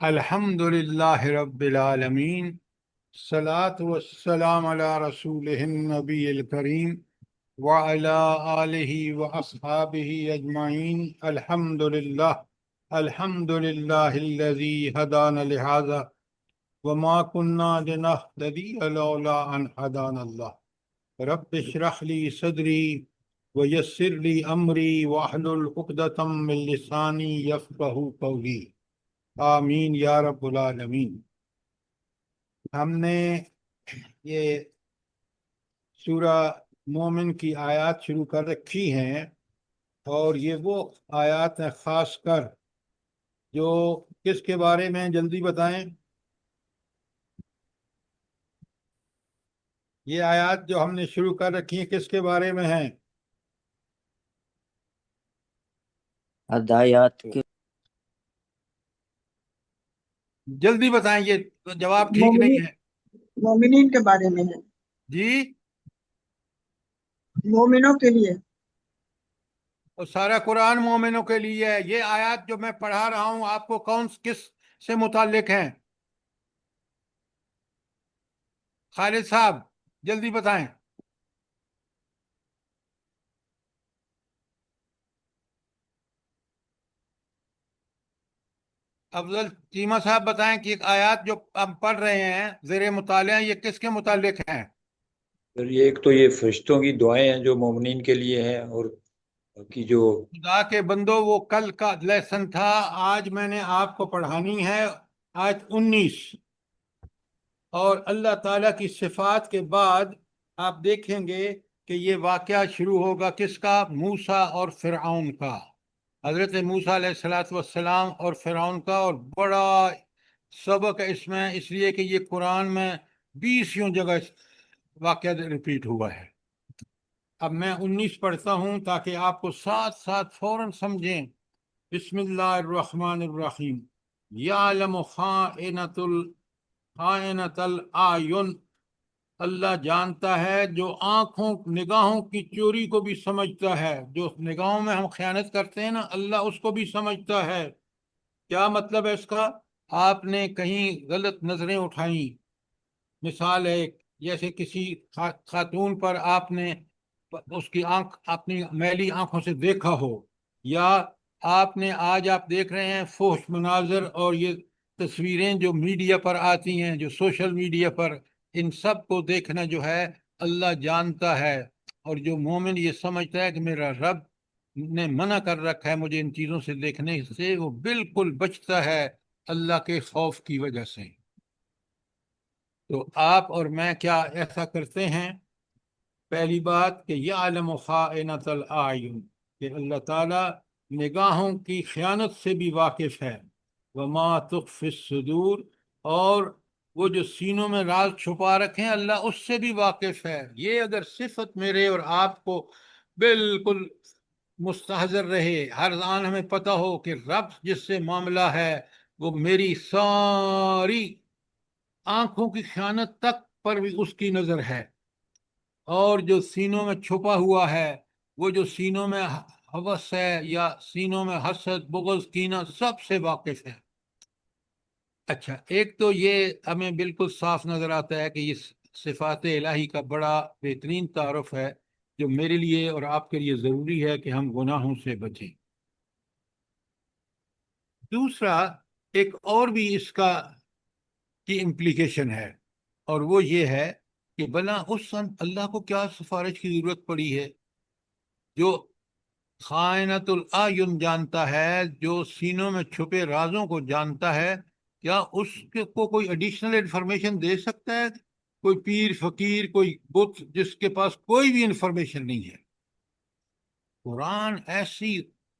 الحمد للہ رب العالمین، الصلاة والسلام علی رسولہ النبی الکریم وعلی آلہ واصحابہ اجمعین۔ الحمد للہ الذی ہدانا لہذا وما كنا لنهتدی لولا ان ہدانا اللہ۔ رب اشرح لی صدری ویسر لی امری واحلل عقدۃ من لسانی یفقہوا قولی، آمین یا رب العالمین۔ ہم نے یہ سورہ مومن کی آیات شروع کر رکھی ہیں، اور یہ وہ آیات ہیں خاص کر جو کس کے بارے میں، جلدی بتائیں۔ یہ آیات جو ہم نے شروع کر رکھی ہیں کس کے بارے میں ہیں؟ ہدایات کے جلدی بتائیں، یہ جواب ٹھیک نہیں مومنین ہے مومنین کے بارے میں ہے، جی۔ مومنوں کے لیے۔ اور سارا قرآن مومنوں کے لیے ہے۔ یہ آیات جو میں پڑھا رہا ہوں آپ کو کس سے متعلق ہیں؟ خالد صاحب جلدی بتائیں۔ افضل چیمہ صاحب بتائیں کہ آیات جو ہم پڑھ رہے ہیں زیر مطالعہ، یہ کس کے متعلق ہیں؟ ایک تو یہ فرشتوں کی دعائیں ہیں جو مومنین کے لیے ہیں، اور باقی جو خدا کے بندو، وہ کل کا لیسن تھا، آج میں نے آپ کو پڑھانی ہے آیت 19۔ اور اللہ تعالیٰ کی صفات کے بعد آپ دیکھیں گے کہ یہ واقعہ شروع ہوگا کس کا؟ موسیٰ اور فرعون کا، حضرت موسیٰ علیہ السلام اور فرعون کا۔ اور بڑا سبق ہے اس میں، اس لیے کہ یہ قرآن میں 20 جگہ واقعہ ریپیٹ ہوا ہے۔ اب میں 19 پڑھتا ہوں تاکہ آپ کو ساتھ ساتھ فوراً سمجھیں۔ بسم اللہ الرحمن الرحیم۔ یعلم خائنۃ الاعین، اللہ جانتا ہے جو نگاہوں کی چوری کو بھی سمجھتا ہے۔ جو نگاہوں میں ہم خیانت کرتے ہیں نا، اللہ اس کو بھی سمجھتا ہے۔ کیا مطلب ہے اس کا؟ آپ نے کہیں غلط نظریں اٹھائیں، مثال ہے جیسے کسی خاتون پر آپ نے اس کی آنکھ اپنی میلی آنکھوں سے دیکھا ہو، یا آپ نے آج آپ دیکھ رہے ہیں فحش مناظر اور یہ تصویریں جو میڈیا پر آتی ہیں، جو سوشل میڈیا پر، ان سب کو دیکھنا جو ہے اللہ جانتا ہے۔ اور جو مومن یہ سمجھتا ہے کہ میرا رب نے منع کر رکھا ہے مجھے ان چیزوں سے دیکھنے سے، وہ بالکل بچتا ہے اللہ کے خوف کی وجہ سے۔ تو آپ اور میں کیا ایسا کرتے ہیں؟ پہلی بات کہ یعلم خائنۃ الاعین، کہ اللہ تعالیٰ نگاہوں کی خیانت سے بھی واقف ہے۔ وما تخفی الصدور، اور وہ جو سینوں میں راز چھپا رکھیں اللہ اس سے بھی واقف ہے۔ یہ اگر صفت میرے اور آپ کو بالکل مستحضر رہے، ہر آن ہمیں پتہ ہو کہ رب جس سے معاملہ ہے وہ میری ساری آنکھوں کی خیانت تک پر بھی اس کی نظر ہے، اور جو سینوں میں چھپا ہوا ہے، وہ جو سینوں میں ہوس ہے یا سینوں میں حسد بغض کینہ، سب سے واقف ہے۔ اچھا، ایک تو یہ ہمیں بالکل صاف نظر آتا ہے کہ یہ صفات الہی کا بڑا بہترین تعارف ہے جو میرے لیے اور آپ کے لیے ضروری ہے کہ ہم گناہوں سے بچیں۔ دوسرا ایک اور بھی اس کی امپلیکیشن ہے، اور وہ یہ ہے کہ بلا اس اللہ کو کیا سفارش کی ضرورت پڑی ہے؟ جو خائنۃ الاعین جانتا ہے، جو سینوں میں چھپے رازوں کو جانتا ہے، کیا اس کو کوئی ایڈیشنل انفارمیشن دے سکتا ہے؟ کوئی پیر فقیر، کوئی بت جس کے پاس کوئی بھی انفارمیشن نہیں ہے؟ قرآن ایسی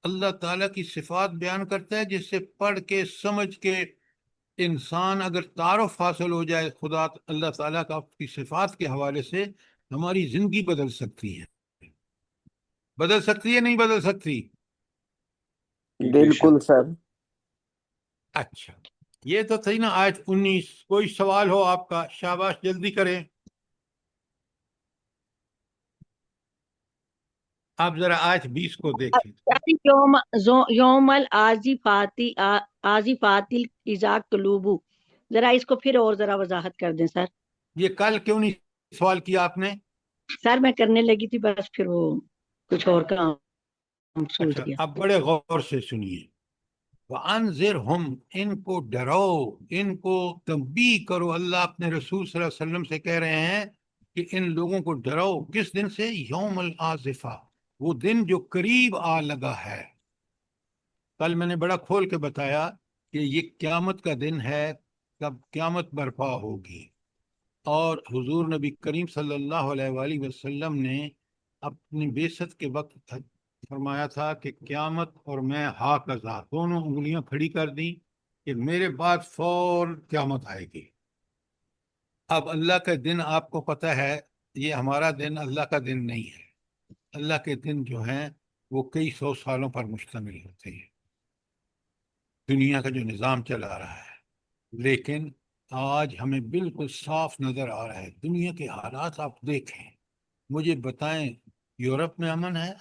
اللہ تعالیٰ کی صفات بیان کرتا ہے جس سے پڑھ کے سمجھ کے انسان اگر تعارف حاصل ہو جائے خدا اللہ تعالیٰ کا کی صفات کے حوالے سے، ہماری زندگی بدل سکتی ہے۔ بدل سکتی ہے نہیں بدل سکتی؟ بالکل سر۔ اچھا، یہ تو تھی نا آیت 19۔ کوئی سوال ہو آپ کا؟ شاباش جلدی کریں۔ آپ ذرا آیت 20 کو دیکھیں. یعنی یوم العازفاتی عازفات اذا قلوبو، ذرا اس کو پھر اور ذرا وضاحت کر دیں سر. یہ کل کیوں نہیں سوال کیا آپ نے؟ سر میں کرنے لگی تھی، بس پھر وہ کچھ اور کام سوچ اچھا، گیا. اب بڑے غور سے سنیے. وَأَنذِرْهُمْ، ان کو ڈراؤ، ان کو تنبیہ کرو. اللہ اپنے رسول صلی اللہ علیہ وسلم سے کہہ رہے ہیں کہ ان لوگوں کو ڈراؤ. کس دن سے؟ یوم العازفہ، وہ دن جو قریب آ لگا ہے. کل میں نے بڑا کھول کے بتایا کہ یہ قیامت کا دن ہے، کب قیامت برپا ہوگی. اور حضور نبی کریم صلی اللہ علیہ وآلہ وسلم نے اپنی بعثت کے وقت فرمایا تھا کہ قیامت اور میں ہاکذا، دونوں انگلیاں کھڑی کر دیں کہ میرے بعد فور قیامت آئے گی. اب اللہ کا دن آپ کو پتہ ہے، یہ ہمارا دن اللہ کا دن نہیں ہے. اللہ کے دن جو ہیں وہ کئی سو سالوں پر مشتمل ہوتے ہیں، دنیا کا جو نظام چلا رہا ہے. لیکن آج ہمیں بالکل صاف نظر آ رہا ہے. دنیا کے حالات آپ دیکھیں، مجھے بتائیں، یورپ میں امن ہے،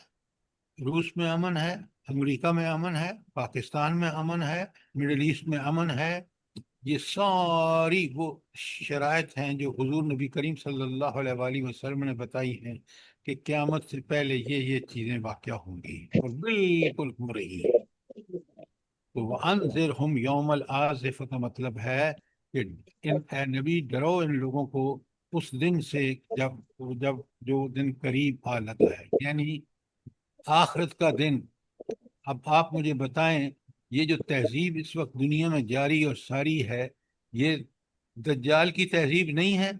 روس میں امن ہے، امریکہ میں امن ہے، پاکستان میں امن ہے، مڈل ایسٹ میں امن ہے. یہ ساری وہ شرائط ہیں جو حضور نبی کریم صلی اللہ علیہ وآلہ وسلم نے بتائی ہیں کہ قیامت سے پہلے یہ چیزیں واقع ہوں گی، اور بالکل ہو رہی ہیں. تو وَأَنذِرْهُمْ يَوْمَ الْآزِفَةِ کا مطلب ہے کہ اے نبی ڈرو ان لوگوں کو اس دن سے جب جو دن قریب آ لگا ہے، یعنی آخرت کا دن. اب آپ مجھے بتائیں، یہ جو تہذیب اس وقت دنیا میں جاری اور ساری ہے، یہ دجال کی تہذیب نہیں ہے؟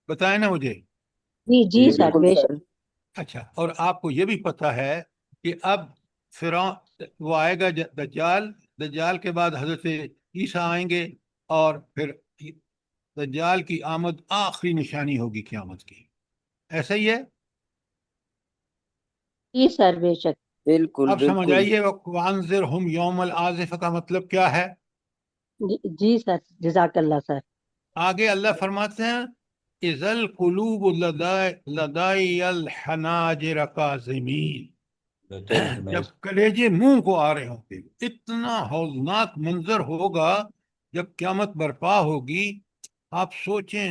بتائیں نا مجھے. جی جی جی سر، بالکل بے سر. شک. اچھا، اور آپ کو یہ بھی پتہ ہے کہ اب فرعون وہ آئے گا، دجال کے بعد حضرت عیسیٰ آئیں گے، اور پھر دجال کی آمد آخری نشانی ہوگی قیامت کی. ایسا ہی ہے؟ جی سر، بے شک. بالکل اب سمجھ بالکل. آئیے وَأَنذِرْهُمْ يَوْمَ الْآزِفَةِ کا مطلب کیا ہے. جی سر، جزاک اللہ سر. آگے اللہ فرماتے ہیں اِذَا الْقُلُوبُ لَدَيَّ الْحَنَاجِرَ كَاظِمِينَ، جب کلیجے منہ کو آ رہے ہوں گے. اتنا ہولناک منظر ہوگا جب قیامت برپا ہوگی. آپ سوچیں،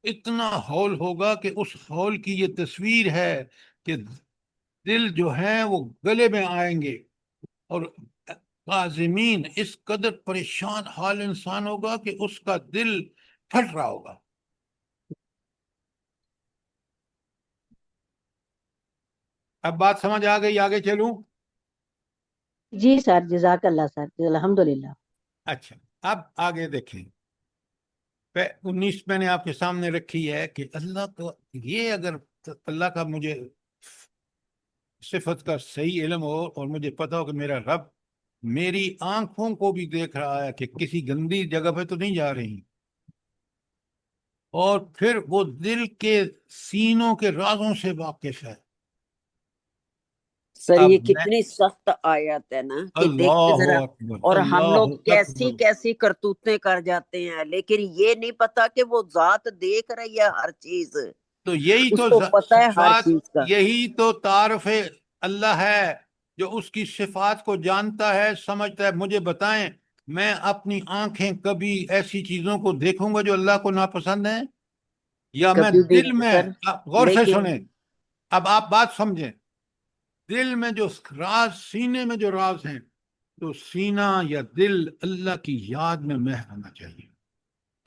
اتنا ہول ہوگا کہ اس ہول کی یہ تصویر ہے کہ دل جو ہیں وہ گلے میں آئیں گے. اور کاظمین، اس قدر پریشان حال انسان ہوگا کہ اس کا دل پھٹ رہا ہوگا. اب بات سمجھ آ گئی؟ آگے چلوں؟ جی سر، جزاک اللہ سر، الحمدللہ. اچھا، اب آگے دیکھیں. 19 میں نے آپ کے سامنے رکھی ہے کہ اللہ کو یہ، اگر اللہ کا مجھے صفت کا صحیح علم ہو اور مجھے پتا ہو کہ میرا رب میری آنکھوں کو بھی دیکھ رہا ہے کہ کسی گندی جگہ پہ تو نہیں جا رہی، اور پھر وہ دل کے سینوں کے رازوں سے واقف ہے. سر اب یہ میں کتنی سخت آیت ہے نا کہ دیکھیں اللہ ذرا. اکبر، اور ہم اللہ لوگ کیسی اکبر. کیسی کرتوتیں کر جاتے ہیں، لیکن یہ نہیں پتا کہ وہ ذات دیکھ رہی ہے ہر چیز، تو یہی اس تو کو پتا ہے ہر صفات، چیز کا. یہی تو تعارف اللہ ہے، جو اس کی صفات کو جانتا ہے، سمجھتا ہے. مجھے بتائیں، میں اپنی آنکھیں کبھی ایسی چیزوں کو دیکھوں گا جو اللہ کو ناپسند ہیں؟ یا میں کبھی بھی دل نہیں میں، سر. غور سے لیکن سنیں، اب آپ بات سمجھیں، دل میں جو راز، سینے میں جو راز ہیں، تو سینہ یا دل اللہ کی یاد میں ہونا چاہیے.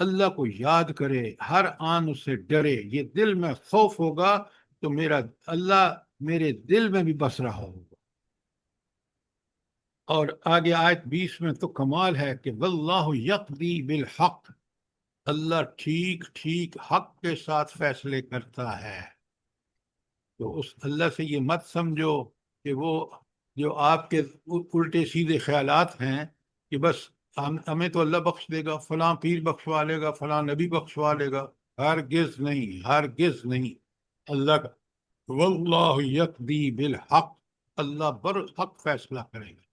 اللہ کو یاد کرے، ہر آن اس سے ڈرے. یہ دل میں خوف ہوگا تو میرا اللہ میرے دل میں بھی بس رہا ہوگا. اور آگے آیت 20 میں تو کمال ہے کہ واللہ یقضی بالحق، اللہ ٹھیک ٹھیک حق کے ساتھ فیصلے کرتا ہے. تو اس اللہ سے یہ مت سمجھو کہ وہ جو آپ کے الٹے سیدھے خیالات ہیں کہ بس ہمیں تو اللہ بخش دے گا، فلاں پیر بخشوا لے گا، فلاں نبی بخشوا لے گا. ہرگز نہیں، ہرگز نہیں. اللہ کا واللہ یقضی بالحق، اللہ برحق فیصلہ کرے گا.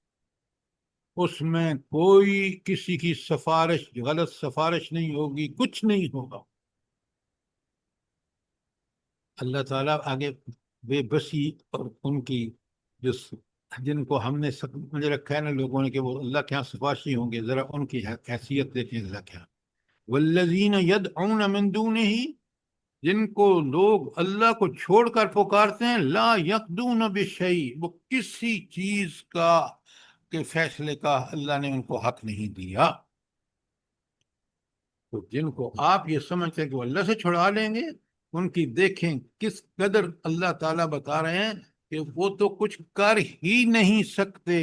اس میں کوئی کسی کی سفارش، غلط سفارش نہیں ہوگی، کچھ نہیں ہوگا. اللہ تعالیٰ آگے بے بسی اور ان کی جن کو ہم نے سمجھ رکھا ہے نا لوگوں نے کہ وہ اللہ کے ہاں سفارشی ہوں گے، ذرا ان کی حیثیت دیکھیں اللہ کے ہاں۔ والذین یدعون من دونہ، جن کو لوگ اللہ کو چھوڑ کر پکارتے ہیں، لا یقدون بشیء، وہ کسی چیز کا کے فیصلے کا اللہ نے ان کو حق نہیں دیا۔ تو جن کو آپ یہ سمجھتے ہیں کہ وہ اللہ سے چھڑا لیں گے، ان کی دیکھیں کس قدر اللہ تعالیٰ بتا رہے ہیں کہ وہ تو کچھ کر ہی نہیں سکتے۔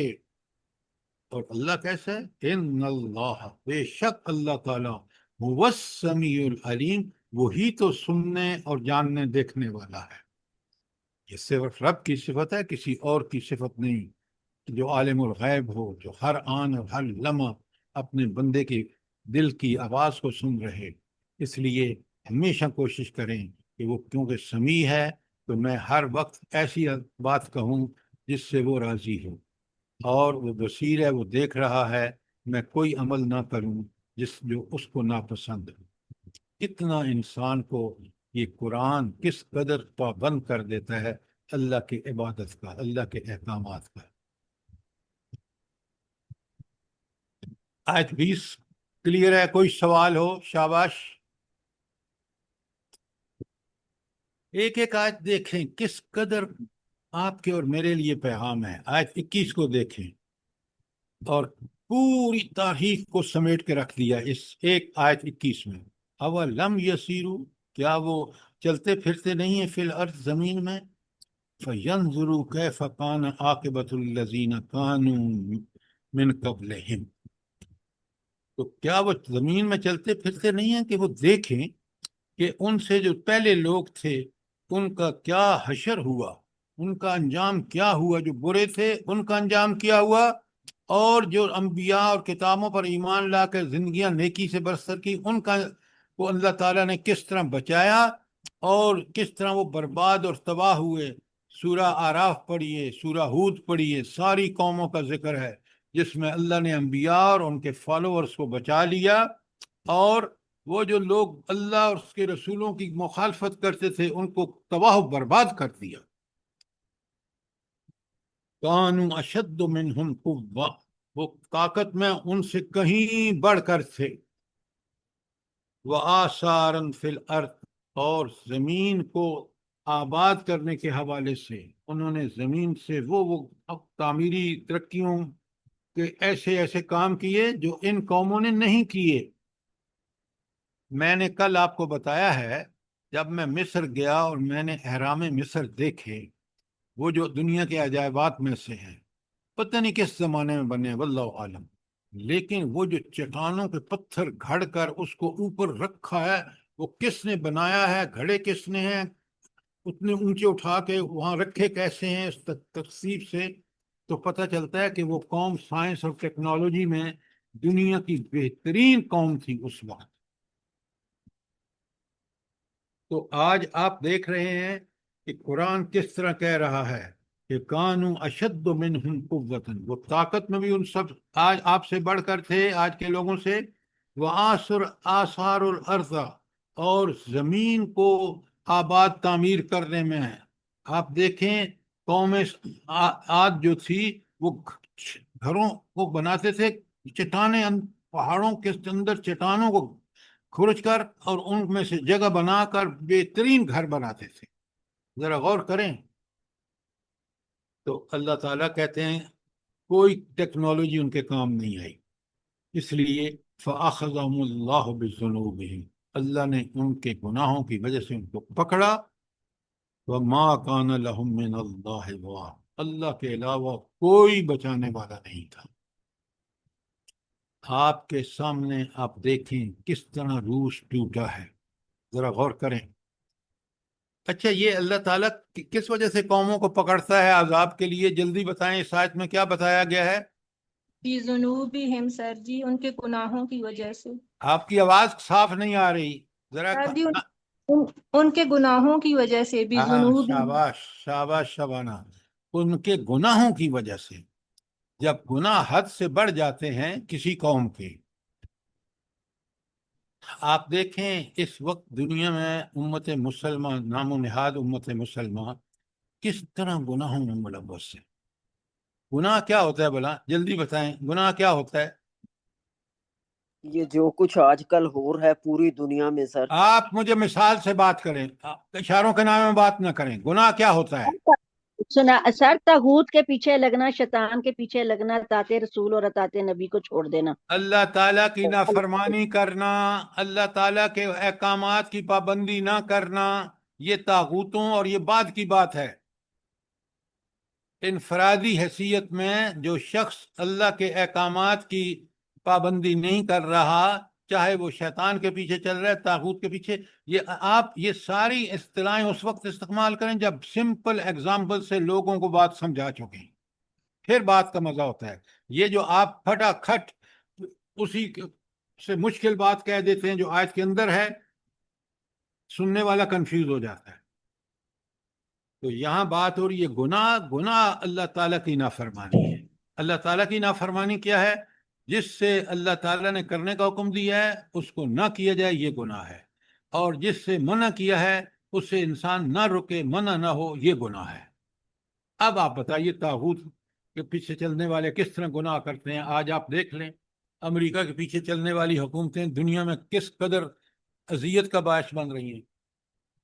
اور اللہ کیسا ہے؟ ان اللہ، بے شک اللہ تعالیٰ، هو السمیع العلیم، وہی تو سننے اور جاننے دیکھنے والا ہے۔ یہ صرف رب کی صفت ہے، کسی اور کی صفت نہیں، جو عالم الغیب ہو، جو ہر آن اور ہر لمحہ اپنے بندے کی دل کی آواز کو سن رہے۔ اس لیے ہمیشہ کوشش کریں کہ وہ کیونکہ سمیع ہے تو میں ہر وقت ایسی بات کہوں جس سے وہ راضی ہو، اور وہ بصیر ہے، وہ دیکھ رہا ہے، میں کوئی عمل نہ کروں جو اس کو ناپسند ہے۔ کتنا انسان کو یہ قرآن کس قدر پابند کر دیتا ہے اللہ کی عبادت کا، اللہ کے احکامات کا۔ آیت 20 کلیئر ہے؟ کوئی سوال ہو؟ شاباش۔ ایک ایک آیت دیکھیں کس قدر آپ کے اور میرے لیے پیغام ہے۔ آیت 21 کو دیکھیں، اور پوری تاریخ کو سمیٹ کے رکھ دیا اس ایک آیت 21 میں۔ اولم یسیرو، کیا وہ چلتے پھرتے نہیں ہیں فی الارض، زمین میں، فینظروا کیف کان عاقبۃ الذین کانوا من قبلہم، تو کیا وہ زمین میں چلتے پھرتے نہیں ہیں کہ وہ دیکھیں کہ ان سے جو پہلے لوگ تھے ان کا کیا حشر ہوا، ان کا انجام کیا ہوا، جو برے تھے ان کا انجام کیا ہوا، اور جو انبیاء اور کتابوں پر ایمان لا کر زندگیاں نیکی سے بسر کی ان کا وہ اللہ تعالیٰ نے کس طرح بچایا اور کس طرح وہ برباد اور تباہ ہوئے۔ سورہ آراف پڑھیے، سورہ ہود پڑھیے، ساری قوموں کا ذکر ہے جس میں اللہ نے انبیاء اور ان کے فالوورز کو بچا لیا، اور وہ جو لوگ اللہ اور اس کے رسولوں کی مخالفت کرتے تھے ان کو تباہ و برباد کر دیا۔ کانوا اشد منہم قوہ، وہ طاقت میں ان سے کہیں بڑھ کر تھے، وآثارا فی الارض، اور زمین کو آباد کرنے کے حوالے سے انہوں نے زمین سے وہ تعمیری ترقیوں کے ایسے ایسے کام کیے جو ان قوموں نے نہیں کیے۔ میں نے کل آپ کو بتایا ہے، جب میں مصر گیا اور میں نے اہرام مصر دیکھے، وہ جو دنیا کے عجائبات میں سے ہیں، پتہ نہیں کس زمانے میں بنے، واللہ عالم، لیکن وہ جو چٹانوں کے پتھر گھڑ کر اس کو اوپر رکھا ہے، وہ کس نے بنایا ہے، گھڑے کس نے ہیں، اتنے اونچے اٹھا کے وہاں رکھے کیسے ہیں اس ترتیب سے، تو پتہ چلتا ہے کہ وہ قوم سائنس اور ٹیکنالوجی میں دنیا کی بہترین قوم تھی اس وقت۔ تو آج آپ دیکھ رہے ہیں کہ قرآن کس طرح کہہ رہا ہے کہ کانوا اشد منہم قوۃ، وہ طاقت میں بھی ان سب آج آپ سے بڑھ کر تھے، آج کے لوگوں سے، آثار الارض، اور زمین کو آباد تعمیر کرنے میں ہے۔ آپ دیکھیں قوم عاد جو تھی وہ گھروں کو بناتے تھے، چٹانیں پہاڑوں کے اندر چٹانوں کو کھرچ کر اور ان میں سے جگہ بنا کر بہترین گھر بناتے تھے۔ ذرا غور کریں۔ تو اللہ تعالیٰ کہتے ہیں کوئی ٹیکنالوجی ان کے کام نہیں آئی، اس لیے فَأَخَذَهُمُ اللَّهُ بِذُنُوبِهِمْ، اللہ نے ان کے گناہوں کی وجہ سے ان کو پکڑا۔ وَمَا كَانَ لَهُم مِّنَ اللَّهِ وَاقٍ، اللہ کے علاوہ کوئی بچانے والا نہیں تھا۔ آپ کے سامنے آپ دیکھیں کس طرح روس ٹوٹا ہے، ذرا غور کریں۔ اچھا، یہ اللہ تعالیٰ کس وجہ سے قوموں کو پکڑتا ہے عذاب کے لیے؟ جلدی بتائیں، اس آیت میں کیا بتایا گیا ہے؟ فی ذنوبہم، سر جی ان کے گناہوں کی وجہ سے۔ آپ کی آواز صاف نہیں آ رہی، ذرا سر جی ان کے گناہوں کی وجہ سے بھی ذنوب۔ شاباش شاباش شبانہ، ان کے گناہوں کی وجہ سے۔ جب گناہ حد سے بڑھ جاتے ہیں کسی قوم کے، آپ دیکھیں اس وقت دنیا میں امت مسلمہ، نام و نہاد امت مسلمہ، کس طرح گناہوں میں ملوث ہے. گناہ کیا ہوتا ہے بھلا؟ جلدی بتائیں، گناہ کیا ہوتا ہے؟ یہ جو کچھ آج کل ہو رہا ہے پوری دنیا میں سر، آپ مجھے مثال سے بات کریں، اشاروں کے نام میں بات نہ کریں. گناہ کیا ہوتا ہے؟ سنا سر، طاغوت کے پیچھے لگنا، شیطان کے پیچھے لگنا، اطاعت رسول اور اطاعت نبی کو چھوڑ دینا. اللہ تعالیٰ کی نافرمانی کرنا، اللہ تعالیٰ کے احکامات کی پابندی نہ کرنا، یہ طاغوتوں اور یہ بعد کی بات ہے. انفرادی حیثیت میں جو شخص اللہ کے احکامات کی پابندی نہیں کر رہا، چاہے وہ شیطان کے پیچھے چل رہا ہے، طاغوت کے پیچھے، آپ یہ ساری اصطلاحیں اس وقت استعمال کریں جب سمپل ایگزامپل سے لوگوں کو بات سمجھا چکیں، پھر بات کا مزہ ہوتا ہے. یہ جو آپ پھٹا کھٹ اسی سے مشکل بات کہہ دیتے ہیں جو آیت کے اندر ہے، سننے والا کنفیوز ہو جاتا ہے. تو یہاں بات ہو رہی ہے گناہ. گناہ اللہ تعالیٰ کی نافرمانی ہے. اللہ تعالیٰ کی نافرمانی کیا ہے؟ جس سے اللہ تعالیٰ نے کرنے کا حکم دیا ہے اس کو نہ کیا جائے، یہ گناہ ہے. اور جس سے منع کیا ہے اس سے انسان نہ رکے، منع نہ ہو، یہ گناہ ہے. اب آپ بتائیے طاغوت کے پیچھے چلنے والے کس طرح گناہ کرتے ہیں. آج آپ دیکھ لیں امریکہ کے پیچھے چلنے والی حکومتیں دنیا میں کس قدر اذیت کا باعث بن رہی ہیں.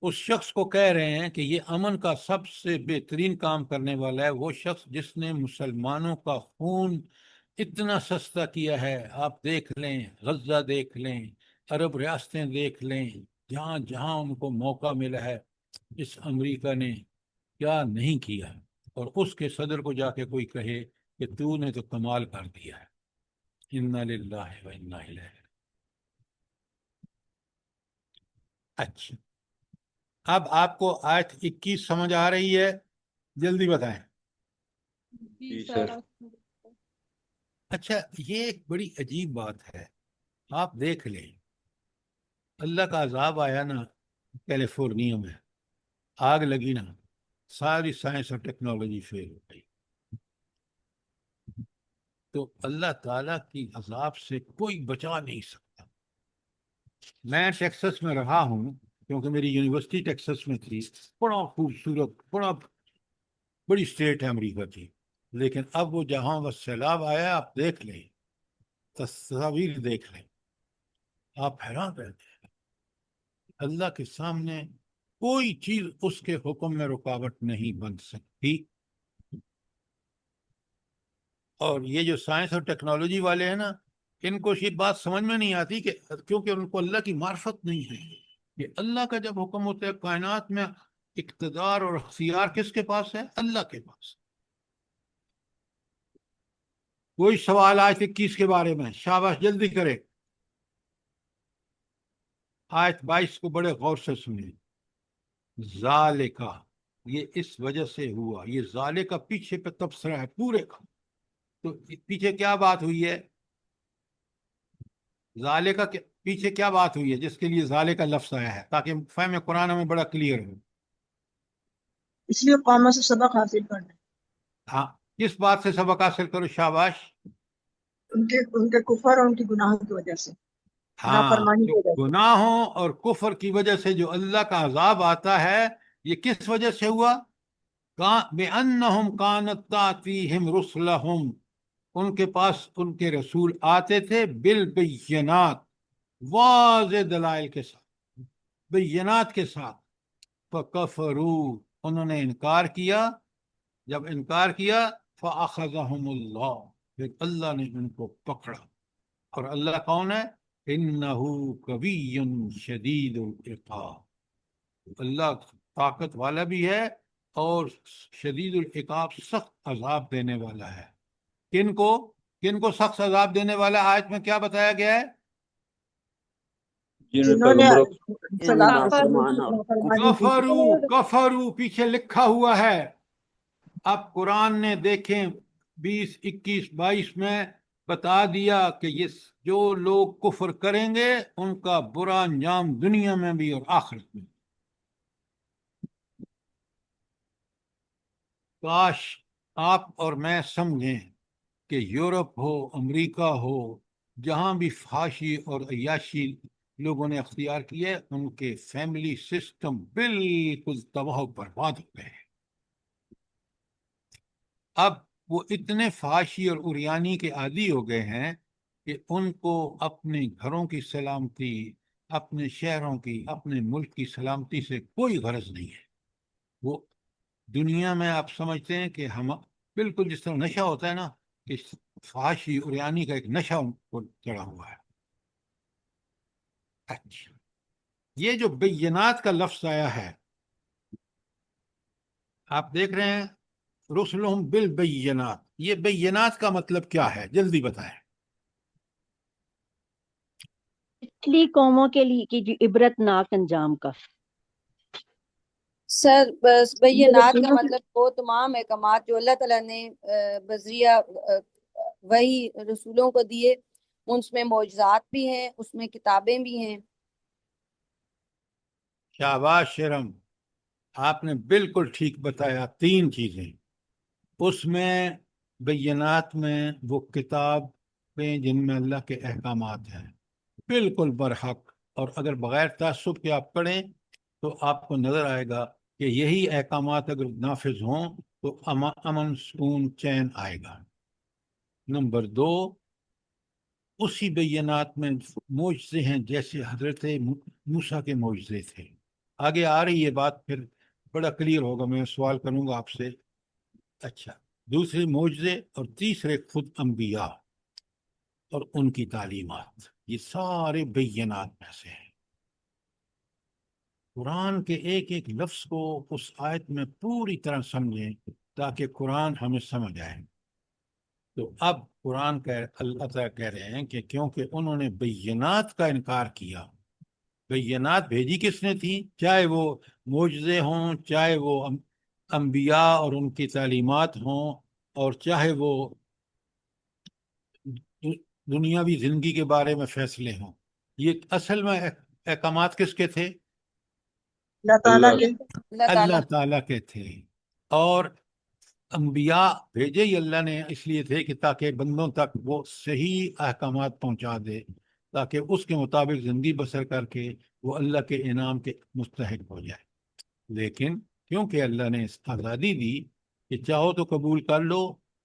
اس شخص کو کہہ رہے ہیں کہ یہ امن کا سب سے بہترین کام کرنے والا ہے وہ شخص جس نے مسلمانوں کا خون اتنا سستا کیا ہے. آپ دیکھ لیں، غزہ دیکھ لیں، عرب ریاستیں دیکھ لیں، جہاں جہاں ان کو موقع ملا ہے اس امریکہ نے کیا نہیں کیا. اور اس کے صدر کو جا کے کوئی کہے کہ تو نے تو کمال کر دیا ہے. انا للہ و انا الیہ. اچھا، اب آپ کو آیت 21 سمجھ آ رہی ہے؟ جلدی بتائیں. جی سر. سر. اچھا، یہ ایک بڑی عجیب بات ہے. آپ دیکھ لیں، اللہ کا عذاب آیا نا کیلیفورنیا میں، آگ لگی نا، ساری سائنس اور ٹیکنالوجی فیل ہو گئی. تو اللہ تعالیٰ کی عذاب سے کوئی بچا نہیں سکتا. میں ٹیکسس میں رہا ہوں کیونکہ میری یونیورسٹی ٹیکسس میں تھی. بڑا خوبصورت، بڑی اسٹیٹ ہے امریکہ کی. لیکن اب وہ جہاں وہ سیلاب آیا، آپ دیکھ لیں، تصاویر دیکھ لیں، آپ حیران رہتے ہیں. اللہ کے سامنے کوئی چیز اس کے حکم میں رکاوٹ نہیں بن سکتی. اور یہ جو سائنس اور ٹیکنالوجی والے ہیں نا، ان کو یہ بات سمجھ میں نہیں آتی کہ کیونکہ ان کو اللہ کی معرفت نہیں ہے کہ اللہ کا جب حکم ہوتا ہے کائنات میں اقتدار اور اختیار کس کے پاس ہے؟ اللہ کے پاس. کوئی سوال آیت 21 کے بارے میں؟ شاباش، جلدی کرے. آیت 22 کو بڑے غور سے سنیں. ذالکا، یہ اس وجہ سے ہوا. یہ ذالکا پیچھے پہ تبصرہ ہے پورے کا. تو پیچھے کیا بات ہوئی ہے؟ ذالکا کے پیچھے کیا بات ہوئی ہے جس کے لیے ذالکا لفظ آیا ہے؟ تاکہ فہم قرآن ہمیں بڑا کلیئر ہو. اس لیے قوموں سے سبق حاصل کرنا، ہاں، کس بات سے سبق حاصل کرو؟ شاباش. ان کے کفر اور ان کی گناہوں کی وجہ سے، ہاں، نافرمانی جو کی وجہ سے. گناہوں اور کفر کی وجہ سے جو اللہ کا عذاب آتا ہے، یہ کس وجہ سے ہوا؟ بِأَنَّهُمْ كَانَتْ تَأْتِيهِمْ رُسُلُهُمْ، ان کے پاس ان کے رسول آتے تھے بالبینات، واضح دلائل کے ساتھ، بینات کے ساتھ. فَكَفَرُوا، انہوں نے انکار کیا. جب انکار کیا فَأَخَذَهُمُ اللَّهُ، پھر اللہ نے ان کو پکڑا. اور اللہ کون ہے؟ إِنَّهُ قَوِيٌّ شَدِيدُ الْعِقَابِ، اللہ طاقت والا بھی ہے اور شدید العقاب، سخت عذاب دینے والا ہے. کن کو سخت عذاب دینے والا؟ آیت میں کیا بتایا گیا ہے؟ جنہوں نے نافرمان اور کفرو پیچھے لکھا ہوا ہے. اب قرآن نے دیکھیں 20، 21، 22 میں بتا دیا کہ یہ جو لوگ کفر کریں گے ان کا برا انجام دنیا میں بھی اور آخرت میں. کاش آپ اور میں سمجھیں کہ یورپ ہو، امریکہ ہو، جہاں بھی فحاشی اور عیاشی لوگوں نے اختیار کیے، ان کے فیملی سسٹم بالکل تباہ و برباد ہو گئے. اب وہ اتنے فحاشی اور عریانی کے عادی ہو گئے ہیں کہ ان کو اپنے گھروں کی سلامتی، اپنے شہروں کی، اپنے ملک کی سلامتی سے کوئی غرض نہیں ہے۔ وہ دنیا میں آپ سمجھتے ہیں کہ ہم بالکل جس طرح نشہ ہوتا ہے نا، کہ فحاشی عریانی کا ایک نشہ ان کو چڑھا ہوا ہے۔ اچھا، یہ جو بینات کا لفظ آیا ہے، آپ دیکھ رہے ہیں رسلہم بالبینات، یہ بینات کا مطلب کیا ہے؟ جلدی بتائیں۔ پچھلی قوموں کے لیے کی جو عبرت ناک انجام کا۔ سر بس یہ بینات کا رسولوں کی مطلب وہ تمام احکامات جو اللہ تعالیٰ نے بذریعہ وہی رسولوں کو دیے، اس میں معجزات بھی ہیں، اس میں کتابیں بھی ہیں۔ شاباش شرم، آپ نے بالکل ٹھیک بتایا۔ تین چیزیں اس میں، بینات میں وہ کتابیں جن میں اللہ کے احکامات ہیں، بالکل برحق، اور اگر بغیر تعصب کے آپ پڑھیں تو آپ کو نظر آئے گا کہ یہی احکامات اگر نافذ ہوں تو امن، سکون، چین آئے گا۔ نمبر دو، اسی بینات میں معجزے ہیں جیسے حضرت موسیٰ کے معجزے تھے۔ آگے آ رہی یہ بات، پھر بڑا کلیئر ہوگا، میں سوال کروں گا آپ سے۔ اچھا، دوسرے معجزے، اور تیسرے خود انبیاء اور ان کی تعلیمات، یہ سارے بینات میں سے ہیں۔ قرآن کے ایک ایک لفظ کو اس آیت میں پوری طرح سمجھیں تاکہ قرآن ہمیں سمجھ آئے۔ تو اب قرآن کا اللہ تعالیٰ کہہ رہے ہیں کہ کیونکہ انہوں نے بینات کا انکار کیا، بینات بھیجی کس نے تھی؟ چاہے وہ معجزے ہوں، چاہے وہ انبیاء اور ان کی تعلیمات ہوں، اور چاہے وہ دنیاوی زندگی کے بارے میں فیصلے ہوں، یہ اصل میں احکامات کس کے تھے؟ اللہ تعالیٰ کے اللہ تعالیٰ اللہ تعالیٰ کے تھے۔ اور انبیاء بھیجے ہی اللہ نے اس لیے تھے کہ تاکہ بندوں تک وہ صحیح احکامات پہنچا دے، تاکہ اس کے مطابق زندگی بسر کر کے وہ اللہ کے انعام کے مستحق ہو جائے۔ لیکن کیونکہ اللہ نے اس آزادی دی کہ چاہو تو قبول کر لو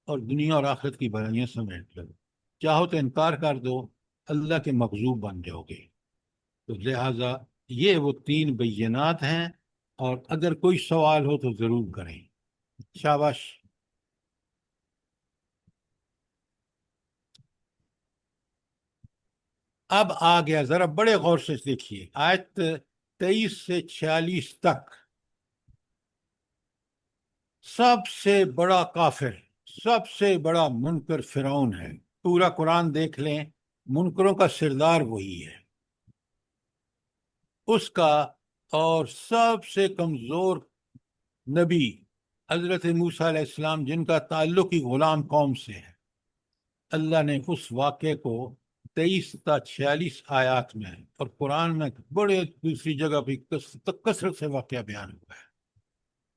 اور دنیا اور آخرت کی بھلائیاں سمیٹ لو، چاہو تو انکار کر دو، اللہ کے مغضوب بن جاؤ گے۔ تو لہٰذا یہ وہ تین بینات ہیں، اور اگر کوئی سوال ہو تو ضرور کریں۔ شاباش۔ اب آ گیا، ذرا بڑے غور سے دیکھیے آیت 23 سے 46 تک۔ سب سے بڑا کافر، سب سے بڑا منکر فرعون ہے۔ پورا قرآن دیکھ لیں، منکروں کا سردار وہی ہے، اس کا۔ اور سب سے کمزور نبی حضرت موسیٰ علیہ السلام، جن کا تعلق ہی غلام قوم سے ہے، اللہ نے اس واقعے کو 23 تا 46 آیات میں، اور قرآن میں بڑے دوسری جگہ بھی کثرت سے واقعہ بیان ہوا ہے۔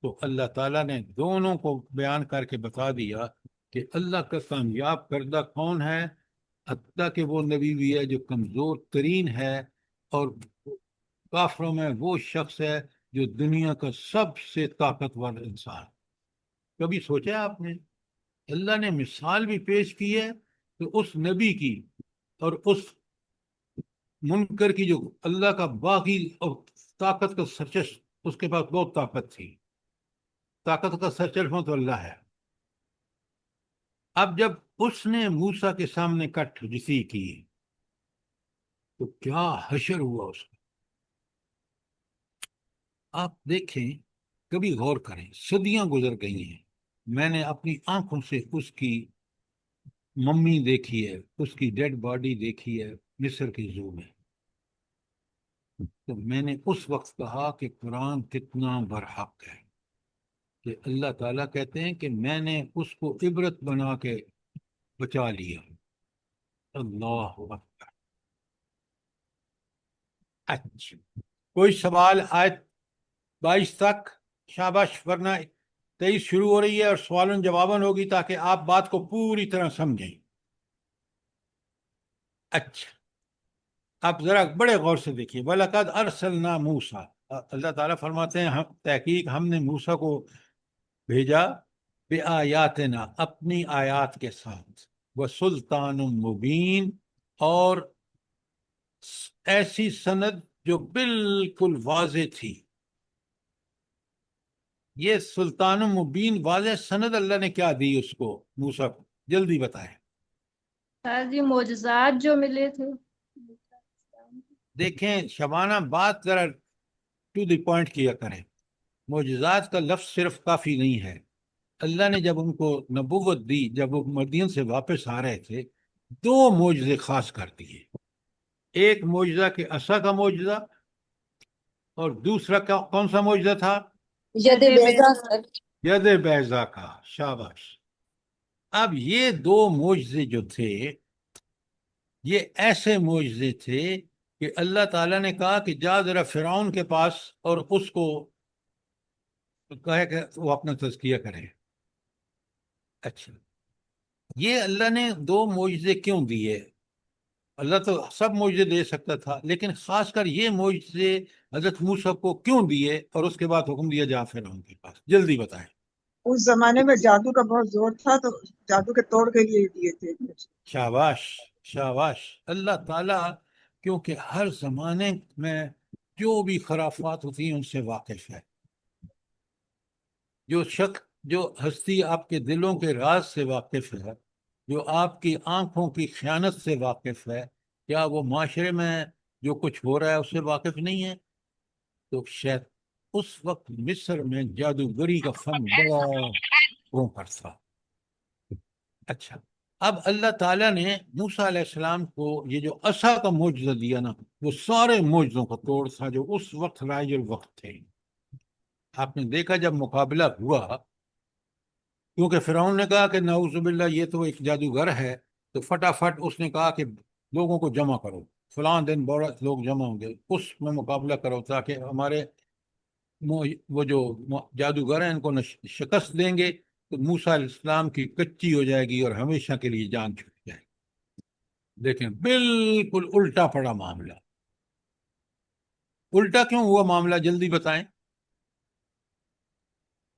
تو اللہ تعالیٰ نے دونوں کو بیان کر کے بتا دیا کہ اللہ کا کامیاب کردہ کون ہے، حتیٰ کہ وہ نبی بھی ہے جو کمزور ترین ہے، اور کافروں میں وہ شخص ہے جو دنیا کا سب سے طاقتور انسان۔ کبھی سوچا آپ نے؟ اللہ نے مثال بھی پیش کی ہے کہ اس نبی کی اور اس منکر کی، جو اللہ کا باقی اور طاقت کا سرچش، اس کے پاس بہت طاقت تھی، طاقت کا سرچشمہ تو اللہ ہے۔ اب جب اس نے موسیٰ کے سامنے کٹ جسی کی تو کیا حشر ہوا اس کا۔ آپ دیکھیں، کبھی غور کریں، صدیاں گزر گئی ہیں، میں نے اپنی آنکھوں سے اس کی ممی دیکھی ہے، اس کی ڈیڈ باڈی دیکھی ہے مصر کی زو میں۔ تو میں نے اس وقت کہا کہ قرآن کتنا برحق ہے، کہ اللہ تعالیٰ کہتے ہیں کہ میں نے اس کو عبرت بنا کے بچا لیا۔ اللہ اکبر۔ اچھا، کوئی سوال آیت 22 تک؟ شاباش، ورنہ 23 شروع ہو رہی ہے اور سوالن جواباً ہوگی تاکہ آپ بات کو پوری طرح سمجھیں۔ اچھا، اب ذرا بڑے غور سے دیکھیے۔ وَلَقَدْ أَرْسَلْنَا مُوسَىٰ، اللہ تعالیٰ فرماتے ہیں تحقیق ہم نے موسیٰ کو بھیجا بآیاتنا اپنی آیات کے ساتھ، وسلطان مبین اور ایسی سند جو بالکل واضح تھی. یہ سلطان مبین واضح سند اللہ نے کیا دی اس کو، موسیٰ کو؟ جلدی بتائیں. سر جی معجزات جو ملے تھے. دیکھیں شبانہ، بات ذرا ٹو دی پوائنٹ کیا کریں. معجزات کا لفظ صرف کافی نہیں ہے. اللہ نے جب ان کو نبوت دی، جب وہ مدین سے واپس آ رہے تھے، 2 معجزے خاص کر دیے. ایک معجزہ کہ عصا کا معجزہ، اور دوسرا کون سا معجزہ تھا؟ ید بیضا سر. ید بیضا کا. شاباش. اب یہ 2 معجزے جو تھے، یہ ایسے معجزے تھے کہ اللہ تعالیٰ نے کہا کہ جا ذرا فرعون کے پاس اور اس کو کہے کہ وہ اپنا تزکیہ کرے. اچھا، یہ اللہ نے 2 معجزے کیوں دیے؟ اللہ تو سب معجزے دے سکتا تھا، لیکن خاص کر یہ معجزے حضرت موسیٰ کو کیوں دیے اور اس کے بعد حکم دیا جا فرعون کے پاس؟ جلدی بتائیں. اس زمانے میں جادو کا بہت زور تھا تو جادو کے توڑ کے لیے دیے تھے. شاباش شاباش. اللہ تعالیٰ کیونکہ ہر زمانے میں جو بھی خرافات ہوتی ہیں ان سے واقف ہے. جو ہستی آپ کے دلوں کے راز سے واقف ہے، جو آپ کی آنکھوں کی خیانت سے واقف ہے، کیا وہ معاشرے میں جو کچھ ہو رہا ہے اس سے واقف نہیں ہے؟ تو شاید اس وقت مصر میں جادوگری کا فن بڑا پر تھا. اچھا، اب اللہ تعالیٰ نے موسیٰ علیہ السلام کو یہ جو عصا کا معجزہ دیا نا، وہ سارے معجزوں کا توڑ تھا جو اس وقت رائج الوقت تھے. آپ نے دیکھا جب مقابلہ ہوا، کیونکہ فرعون نے کہا کہ نعوذ باللہ یہ تو ایک جادوگر ہے، تو فٹافٹ اس نے کہا کہ لوگوں کو جمع کرو، فلاں دن بہت لوگ جمع ہوں گے، اس میں مقابلہ کرو تاکہ ہمارے وہ جو جادوگر ہیں ان کو شکست دیں گے تو موسیٰ علیہ السلام کی کچی ہو جائے گی اور ہمیشہ کے لیے جان چھوٹ جائے گی. لیکن بالکل الٹا پڑا معاملہ. الٹا کیوں ہوا معاملہ؟ جلدی بتائیں.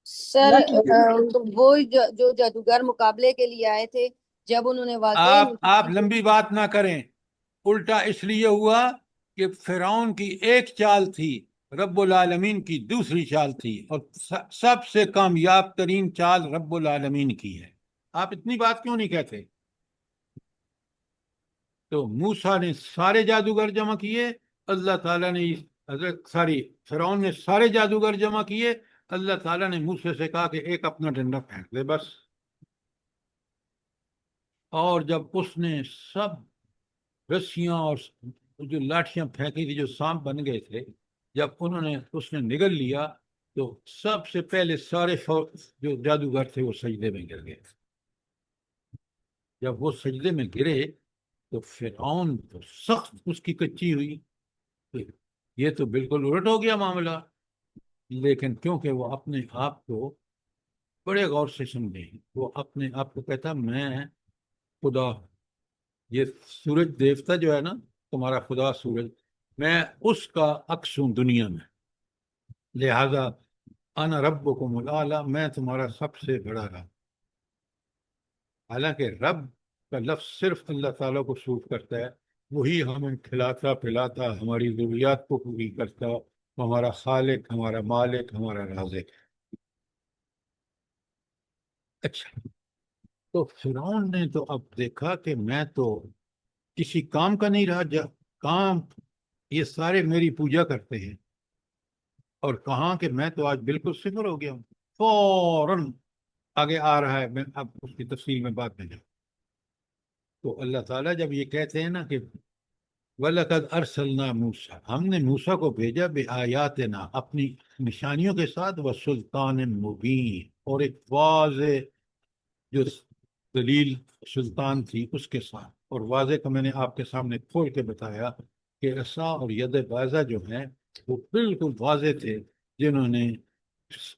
سر وہ جو جادوگر مقابلے کے لیے آئے تھے، جب انہوں نے واضح آپ لمبی بات نہ کریں. الٹا اس لیے ہوا کہ فرعون کی ایک چال تھی، رب العالمین کی دوسری چال تھی، اور سب سے کامیاب ترین چال رب العالمین کی ہے. آپ اتنی بات کیوں نہیں کہتے؟ تو موسیٰ نے سارے جادوگر جمع کیے، اللہ تعالیٰ نے فرعون نے سارے جادوگر جمع کیے. اللہ تعالیٰ نے موسیٰ سے کہا کہ ایک اپنا ڈنڈا پھینک دے بس. اور جب اس نے سب رسیاں اور جو لاٹھیاں پھینکی تھی جو سانپ بن گئے تھے، جب اس نے نگل لیا تو سب سے پہلے سارے جو جادوگر تھے وہ سجدے میں گر گئے. جب وہ سجدے میں گرے تو فرعون تو سخت اس کی کچی ہوئی. یہ تو بالکل الٹ ہو گیا معاملہ. لیکن کیونکہ وہ اپنے آپ کو بڑے غور سے سمجھے، وہ اپنے آپ کو کہتا میں خدا، یہ سورج دیوتا جو ہے نا تمہارا خدا سورج، میں اس کا عکس ہوں دنیا میں، لہذا انا ربکم الاعلی، میں تمہارا سب سے بڑا رب. حالانکہ رب کا لفظ صرف اللہ تعالیٰ کو سوٹ کرتا ہے، وہی ہمیں کھلاتا پلاتا، ہماری ضروریات کو پوری کرتا، ہمارا خالق، ہمارا مالک، ہمارا رازق. اچھا، تو فرعون نے تو اب دیکھا کہ میں تو کسی کام کا نہیں رہا، کام یہ سارے میری پوجا کرتے ہیں، اور کہاں کہ میں تو آج بالکل صفر ہو گیا ہوں. فوراً آگے آ رہا ہے، میں اب اس کی تفصیل میں بات نہیں. تو اللہ تعالیٰ جب یہ کہتے ہیں نا کہ وَلَقَدْ أَرْسَلْنَا مُوسَىٰ، ہم نے موسیٰ کو بھیجا بِآیَاتِنَا، اپنی نشانیوں کے ساتھ، وَسُلْطَانٍ مُبِینٍ، اور ایک واضح جو دلیل سلطان تھی اس کے ساتھ. اور واضح کا میں نے آپ کے سامنے کھول کے بتایا کہ عصا اور ید بیضا جو ہیں وہ بالکل واضح تھے، جنہوں نے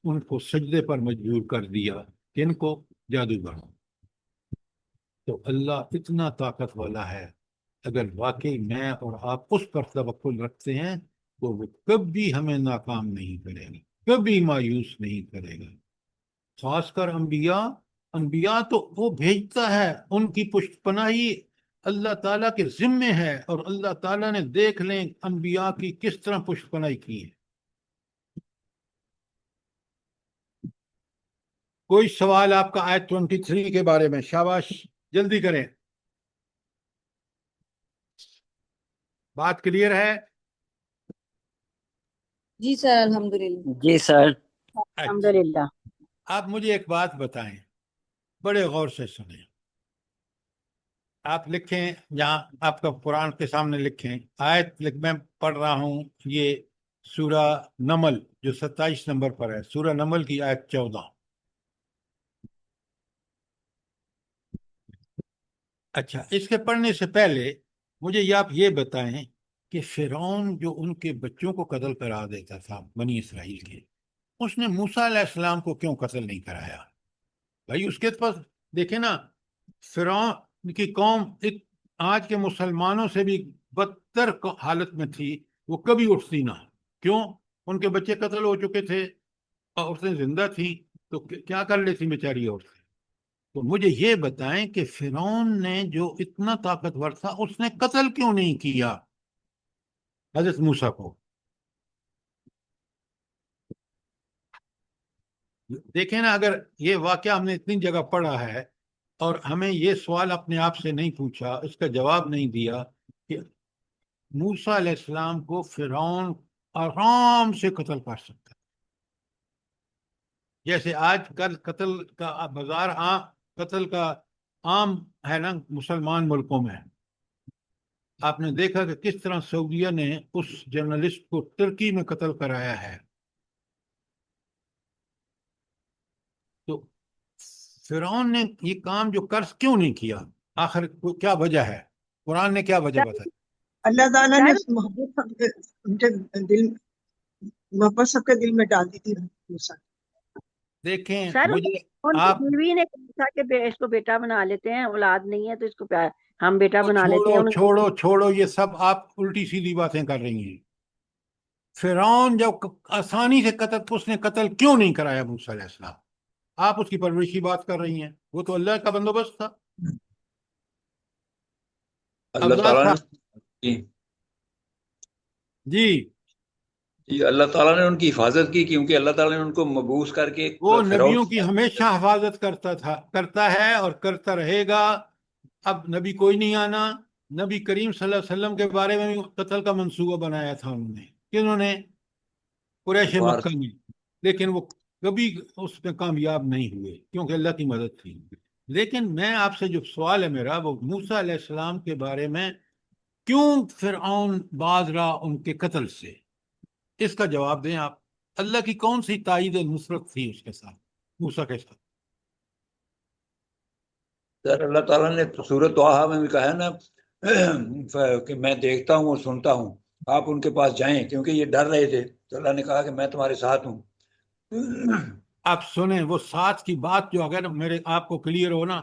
ان کو سجدے پر مجبور کر دیا. کن کو؟ جادوگروں. تو اللہ اتنا طاقت والا ہے، اگر واقعی میں اور آپ اس پر توکل رکھتے ہیں تو وہ کبھی ہمیں ناکام نہیں کرے گا، کبھی مایوس نہیں کرے گا. خاص کر انبیاء تو وہ بھیجتا ہے، ان کی پشت پناہی اللہ تعالیٰ کے ذمے ہے، اور اللہ تعالیٰ نے دیکھ لیں انبیاء کی کس طرح پشت پناہی کی ہے۔ کوئی سوال آپ کا آیت 23 کے بارے میں؟ شاباش، جلدی کریں، بات کلیئر ہے؟ جی سر الحمدللہ۔ جی سر۔ الحمدللہ۔ آپ مجھے ایک بات بتائیں، بڑے غور سے سنیں، آپ لکھیں جہاں آپ کا قرآن کے سامنے لکھیں، آیت میں پڑھ رہا ہوں، یہ سورہ نمل جو 27 نمبر پر ہے، سورہ نمل کی آیت 14۔ اچھا، اس کے پڑھنے سے پہلے مجھے آپ یہ بتائیں کہ فرعون جو ان کے بچوں کو قتل کرا دیتا تھا بنی اسرائیل کے، اس نے موسیٰ علیہ السلام کو کیوں قتل نہیں کرایا؟ بھائی اس کے پاس دیکھیں نا، فرعون کی قوم آج کے مسلمانوں سے بھی بدتر حالت میں تھی، وہ کبھی اٹھتی نہ۔ کیوں؟ ان کے بچے قتل ہو چکے تھے، اور عورتیں زندہ تھیں، تو کیا کر لیتی بیچاری عورتیں؟ تو مجھے یہ بتائیں کہ فرعون نے جو اتنا طاقتور تھا، اس نے قتل کیوں نہیں کیا حضرت موسیٰ کو؟ دیکھیں نا، اگر یہ واقعہ ہم نے اتنی جگہ پڑھا ہے اور ہمیں یہ سوال اپنے آپ سے نہیں پوچھا، اس کا جواب نہیں دیا کہ موسیٰ علیہ السلام کو فرعون آرام سے قتل کر سکتا ہے، جیسے آج کل قتل کا بازار قتل کا عام ہے نا مسلمان ملکوں میں۔ آپ نے دیکھا کہ کس طرح سعودیہ نے اس جرنلسٹ کو ترکی میں قتل کرایا ہے۔ تو فرعون نے یہ کام جو کیوں نہیں کیا؟ آخر کیا وجہ ہے؟ قرآن نے کیا وجہ بتائی؟ اللہ تعالیٰ نے محبت ان کے دل محبت سب کے دل میں ڈال دی تھی موسیٰ۔ دیکھیں سر مجھے ان کی آپ بیوی نے کہا تھا کہ اس کو بیٹا بنا لیتے ہیں، اولاد نہیں ہے تو اس کو ہم بیٹا بنا لیتے ہیں۔ چھوڑو یہ سب آپ الٹی سیدھی باتیں کر رہی ہیں۔ فرعون جب آسانی سے اس نے قتل کیوں نہیں کرایا موسیٰ علیہ السلام؟ آپ اس کی پرورش کی بات کر رہی ہیں، وہ تو اللہ کا بندوبست تھا۔ اللہ تعالیٰ نے جی اللہ تعالیٰ نے ان کی حفاظت کی، کیونکہ اللہ تعالیٰ نے ان کو مبعوث کر کے وہ فرعون نبیوں کی ہمیشہ حفاظت کرتا ہے اور کرتا رہے گا۔ اب نبی کوئی نہیں آنا، نبی کریم صلی اللہ علیہ وسلم کے بارے میں بھی قتل کا منصوبہ بنایا تھا کنہوں نے؟ قریش مکہ میں، لیکن وہ کبھی اس میں کامیاب نہیں ہوئے کیونکہ اللہ کی مدد تھی۔ لیکن میں آپ سے جو سوال ہے میرا، وہ موسیٰ علیہ السلام کے بارے میں، کیوں فرعون باز رہا ان کے قتل سے؟ اس کا جواب دیں آپ۔ اللہ کی کون سی تائید نصرت تھی اس کے ساتھ، موسیٰ کے ساتھ؟ سر اللہ تعالیٰ نے سورۃ طٰہٰ میں بھی کہا ہے نا کہ میں دیکھتا ہوں اور سنتا ہوں، آپ ان کے پاس جائیں، کیونکہ یہ ڈر رہے تھے تو اللہ نے کہا کہ میں تمہارے ساتھ ہوں۔ آپ سنیں وہ ساتھ کی بات جو اگر میرے آپ کو کلیئر ہو نا،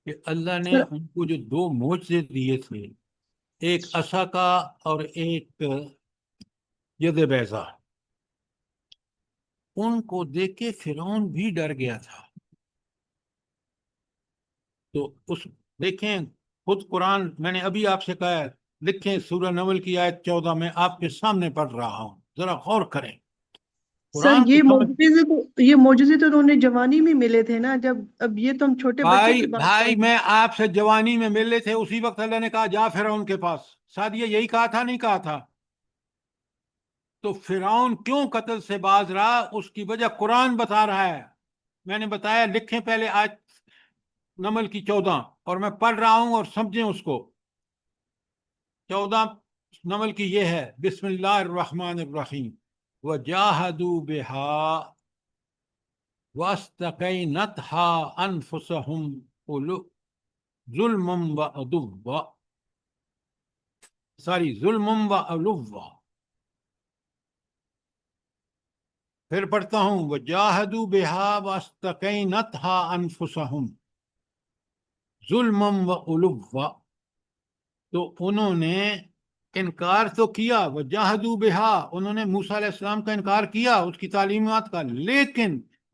کہ اللہ نے ان کو جو 2 معجزے دیے تھے، ایک عصا کا اور ایک ید بیضا، ان کو دیکھ کے فرعون بھی ڈر گیا تھا۔ تو دیکھیں خود قرآن، میں نے ابھی آپ سے کہا ہے، لکھیں سورہ نمل کی آیت 14 میں آپ کے سامنے پڑھ رہا ہوں، ذرا غور کریں۔ سر یہ معجزے تو انہوں نے جوانی میں ملے تھے نا، جب اب یہ تو ہم چھوٹے بچے کی بات بھائی میں آپ سے جوانی میں ملے تھے، اسی وقت اللہ نے کہا جا فرعون کے پاس۔ سعدیہ یہی کہا تھا نہیں کہا تھا؟ تو فرعون کیوں قتل سے باز رہا، اس کی وجہ قرآن بتا رہا ہے۔ میں نے بتایا، لکھیں پہلے آیت نمل کی 14، اور میں پڑھ رہا ہوں اور سمجھیں اس کو۔ 14 نمل کی یہ ہے، بسم اللہ الرحمن الرحیم، وَجَاهَدُوا بِهَا وَاسْتَقَيْنَتْهَا أَنفُسَهُمْ ظُلْمًا وَعُلُوًّا، ظُلْمًا وَعُلُوًّا۔ پھر پڑھتا ہوں، وَجَاهَدُوا بِهَا وَاسْتَقَيْنَتْهَا أَنفُسَهُمْ ظُلْمًا وَعُلُوًّا۔ تو انہوں نے انکار تو کیا، وجاہدوا بہا، انہوں نے موسیٰ علیہ السلام کا انکار کیا، اس کی تعلیمات کا، لیکن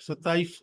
27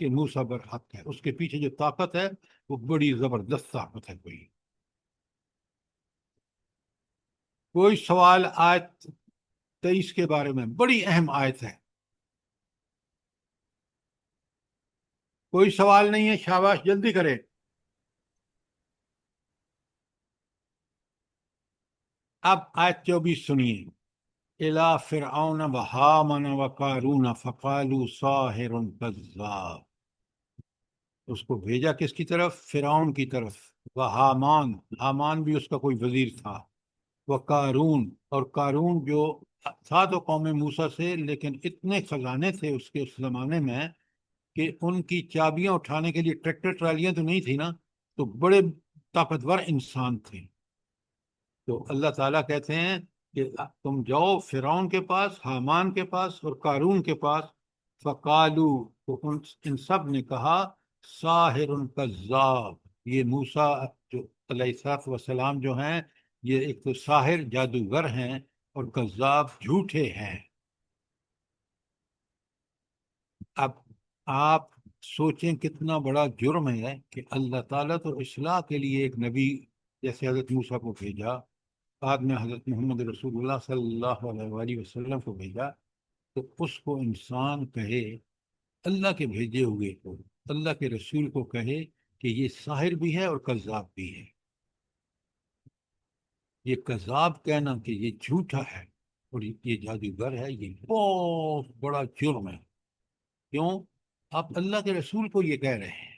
کہ موسیٰ برحق ہے. اس کے پیچھے جو طاقت ہے وہ بڑی زبردست طاقت ہے. کوئی سوال آیت 23 کے بارے میں؟ بڑی اہم آیت ہے. کوئی سوال نہیں ہے؟ شاباش جلدی کرے. اب آیت 24 سنیے. الی فرعون و ہامان و قارون فقالوا ساحر کذاب. اس کو بھیجا کس کی طرف؟ فرعون کی طرف. و ہامان، ہامان بھی اس کا کوئی وزیر تھا. و قارون، اور قارون جو تھا تو قوم موسیٰ سے، لیکن اتنے خزانے تھے اس کے اس زمانے میں کہ ان کی چابیاں اٹھانے کے لیے ٹریکٹر ٹرالیاں تو نہیں تھی نا، تو بڑے طاقتور انسان تھے. تو اللہ تعالیٰ کہتے ہیں کہ تم جاؤ فرعون کے پاس، حامان کے پاس اور قارون کے پاس. فقالو، تو ان سب نے کہا ساحر کذاب. یہ موسیٰ جو علیہ السلام جو ہیں، یہ ایک تو ساحر جادوگر ہیں اور کذاب جھوٹے ہیں. اب آپ سوچیں کتنا بڑا جرم ہے کہ اللہ تعالیٰ تو اصلاح کے لیے ایک نبی جیسے حضرت موسیٰ کو بھیجا، بعد میں حضرت محمد رسول اللہ صلی اللہ علیہ وآلہ وسلم کو بھیجا، تو اس کو انسان کہے، اللہ کے بھیجے ہوئے کو، اللہ کے رسول کو کہے کہ یہ ساحر بھی ہے اور کذاب بھی ہے. یہ کذاب کہنا کہ یہ جھوٹا ہے اور یہ جادوگر ہے، یہ بہت بڑا جرم ہے. کیوں؟ آپ اللہ کے رسول کو یہ کہہ رہے ہیں.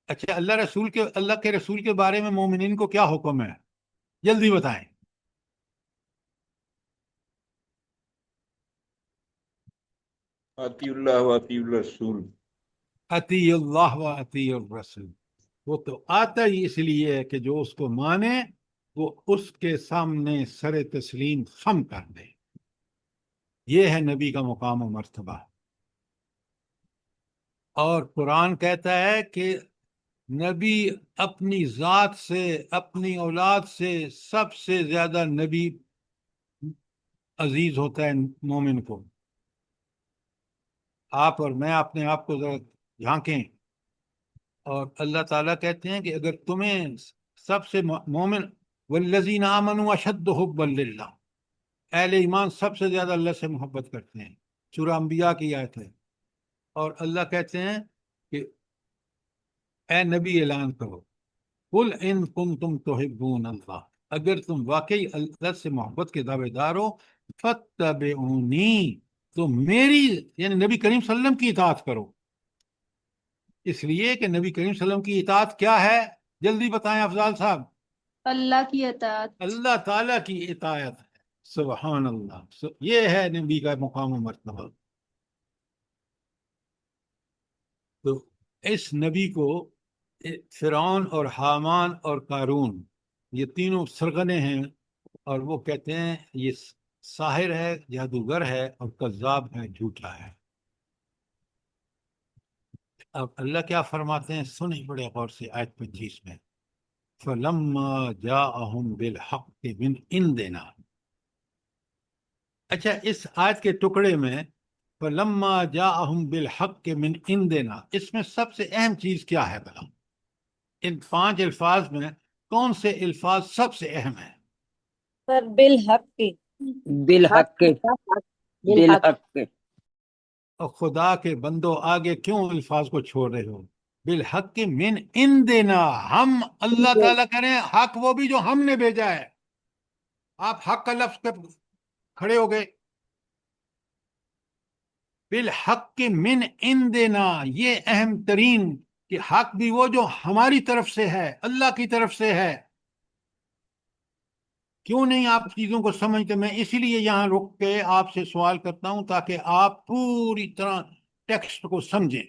اچھا، اللہ کے رسول کے بارے میں مومنین کو کیا حکم ہے؟ جلدی بتائیں. اطیع اللہ و اطیع الرسول. اطیع اللہ و اطیع الرسول. وہ تو آتا ہی اس لیے ہے کہ جو اس کو مانے وہ اس کے سامنے سر تسلیم خم کر دے. یہ ہے نبی کا مقام و مرتبہ. اور قرآن کہتا ہے کہ نبی اپنی ذات سے، اپنی اولاد سے سب سے زیادہ نبی عزیز ہوتا ہے مومن کو. آپ اور میں اپنے آپ کو ذرا جھانکیں، اور اللہ تعالیٰ کہتے ہیں کہ اگر تمہیں سب سے مومن، والذین آمنوا اشد حبا للہ، اہل ایمان سب سے زیادہ اللہ سے محبت کرتے ہیں. سورہ انبیاء کی آیت ہے. اور اللہ کہتے ہیں کہ اے نبی اعلان کرو، قل ان کنتم تحبون اللہ، اگر تم واقعی اللہ سے محبت کے دعوے دار ہو، فاتبعونی، تو میری یعنی نبی کریم صلی اللہ علیہ وسلم کی اطاعت کرو. اس لیے کہ نبی کریم صلی اللہ علیہ وسلم کی اطاعت کیا ہے؟ جلدی بتائیں افضال صاحب. اللہ کی اطاعت. اللہ تعالیٰ کی اطاعت ہے. سبحان اللہ. یہ ہے نبی کا مقام و مرتبہ. تو اس نبی کو فرعون اور حامان اور قارون یہ تینوں سرغنے ہیں، اور وہ کہتے ہیں یہ ساحر ہے، جادوگر ہے اور کذاب ہے، جھوٹا ہے. اب اللہ کیا فرماتے ہیں؟ سنیں بڑے غور سے آیت 25 میں. فَلَمَّا جَاءَهُمْ بِالْحَقِّ مِنْ عِنْدِنَا. اچھا، اس آیت کے ٹکڑے میں فَلَمَّا جَاءَهُمْ بِالْحَقِّ مِنْ عِنْدِنَا، اس میں سب سے اہم چیز کیا ہے بھلا؟ ان 5 الفاظ میں کون سے الفاظ سب سے اہم ہیں؟ سر بالحق. بالحق. بالحق. اور خدا کے بندو آگے کیوں الفاظ کو چھوڑ رہے ہو؟ بالحق من عندنا، ہم اللہ تعالیٰ کریں حق وہ بھی جو ہم نے بھیجا ہے. آپ حق کا لفظ پہ کھڑے ہو گئے. بالحق من عندنا، یہ اہم ترین کہ حق بھی وہ جو ہماری طرف سے ہے، اللہ کی طرف سے ہے. کیوں نہیں آپ چیزوں کو سمجھتے؟ میں اسی لیے یہاں رک کے آپ سے سوال کرتا ہوں تاکہ آپ پوری طرح ٹیکسٹ کو سمجھیں.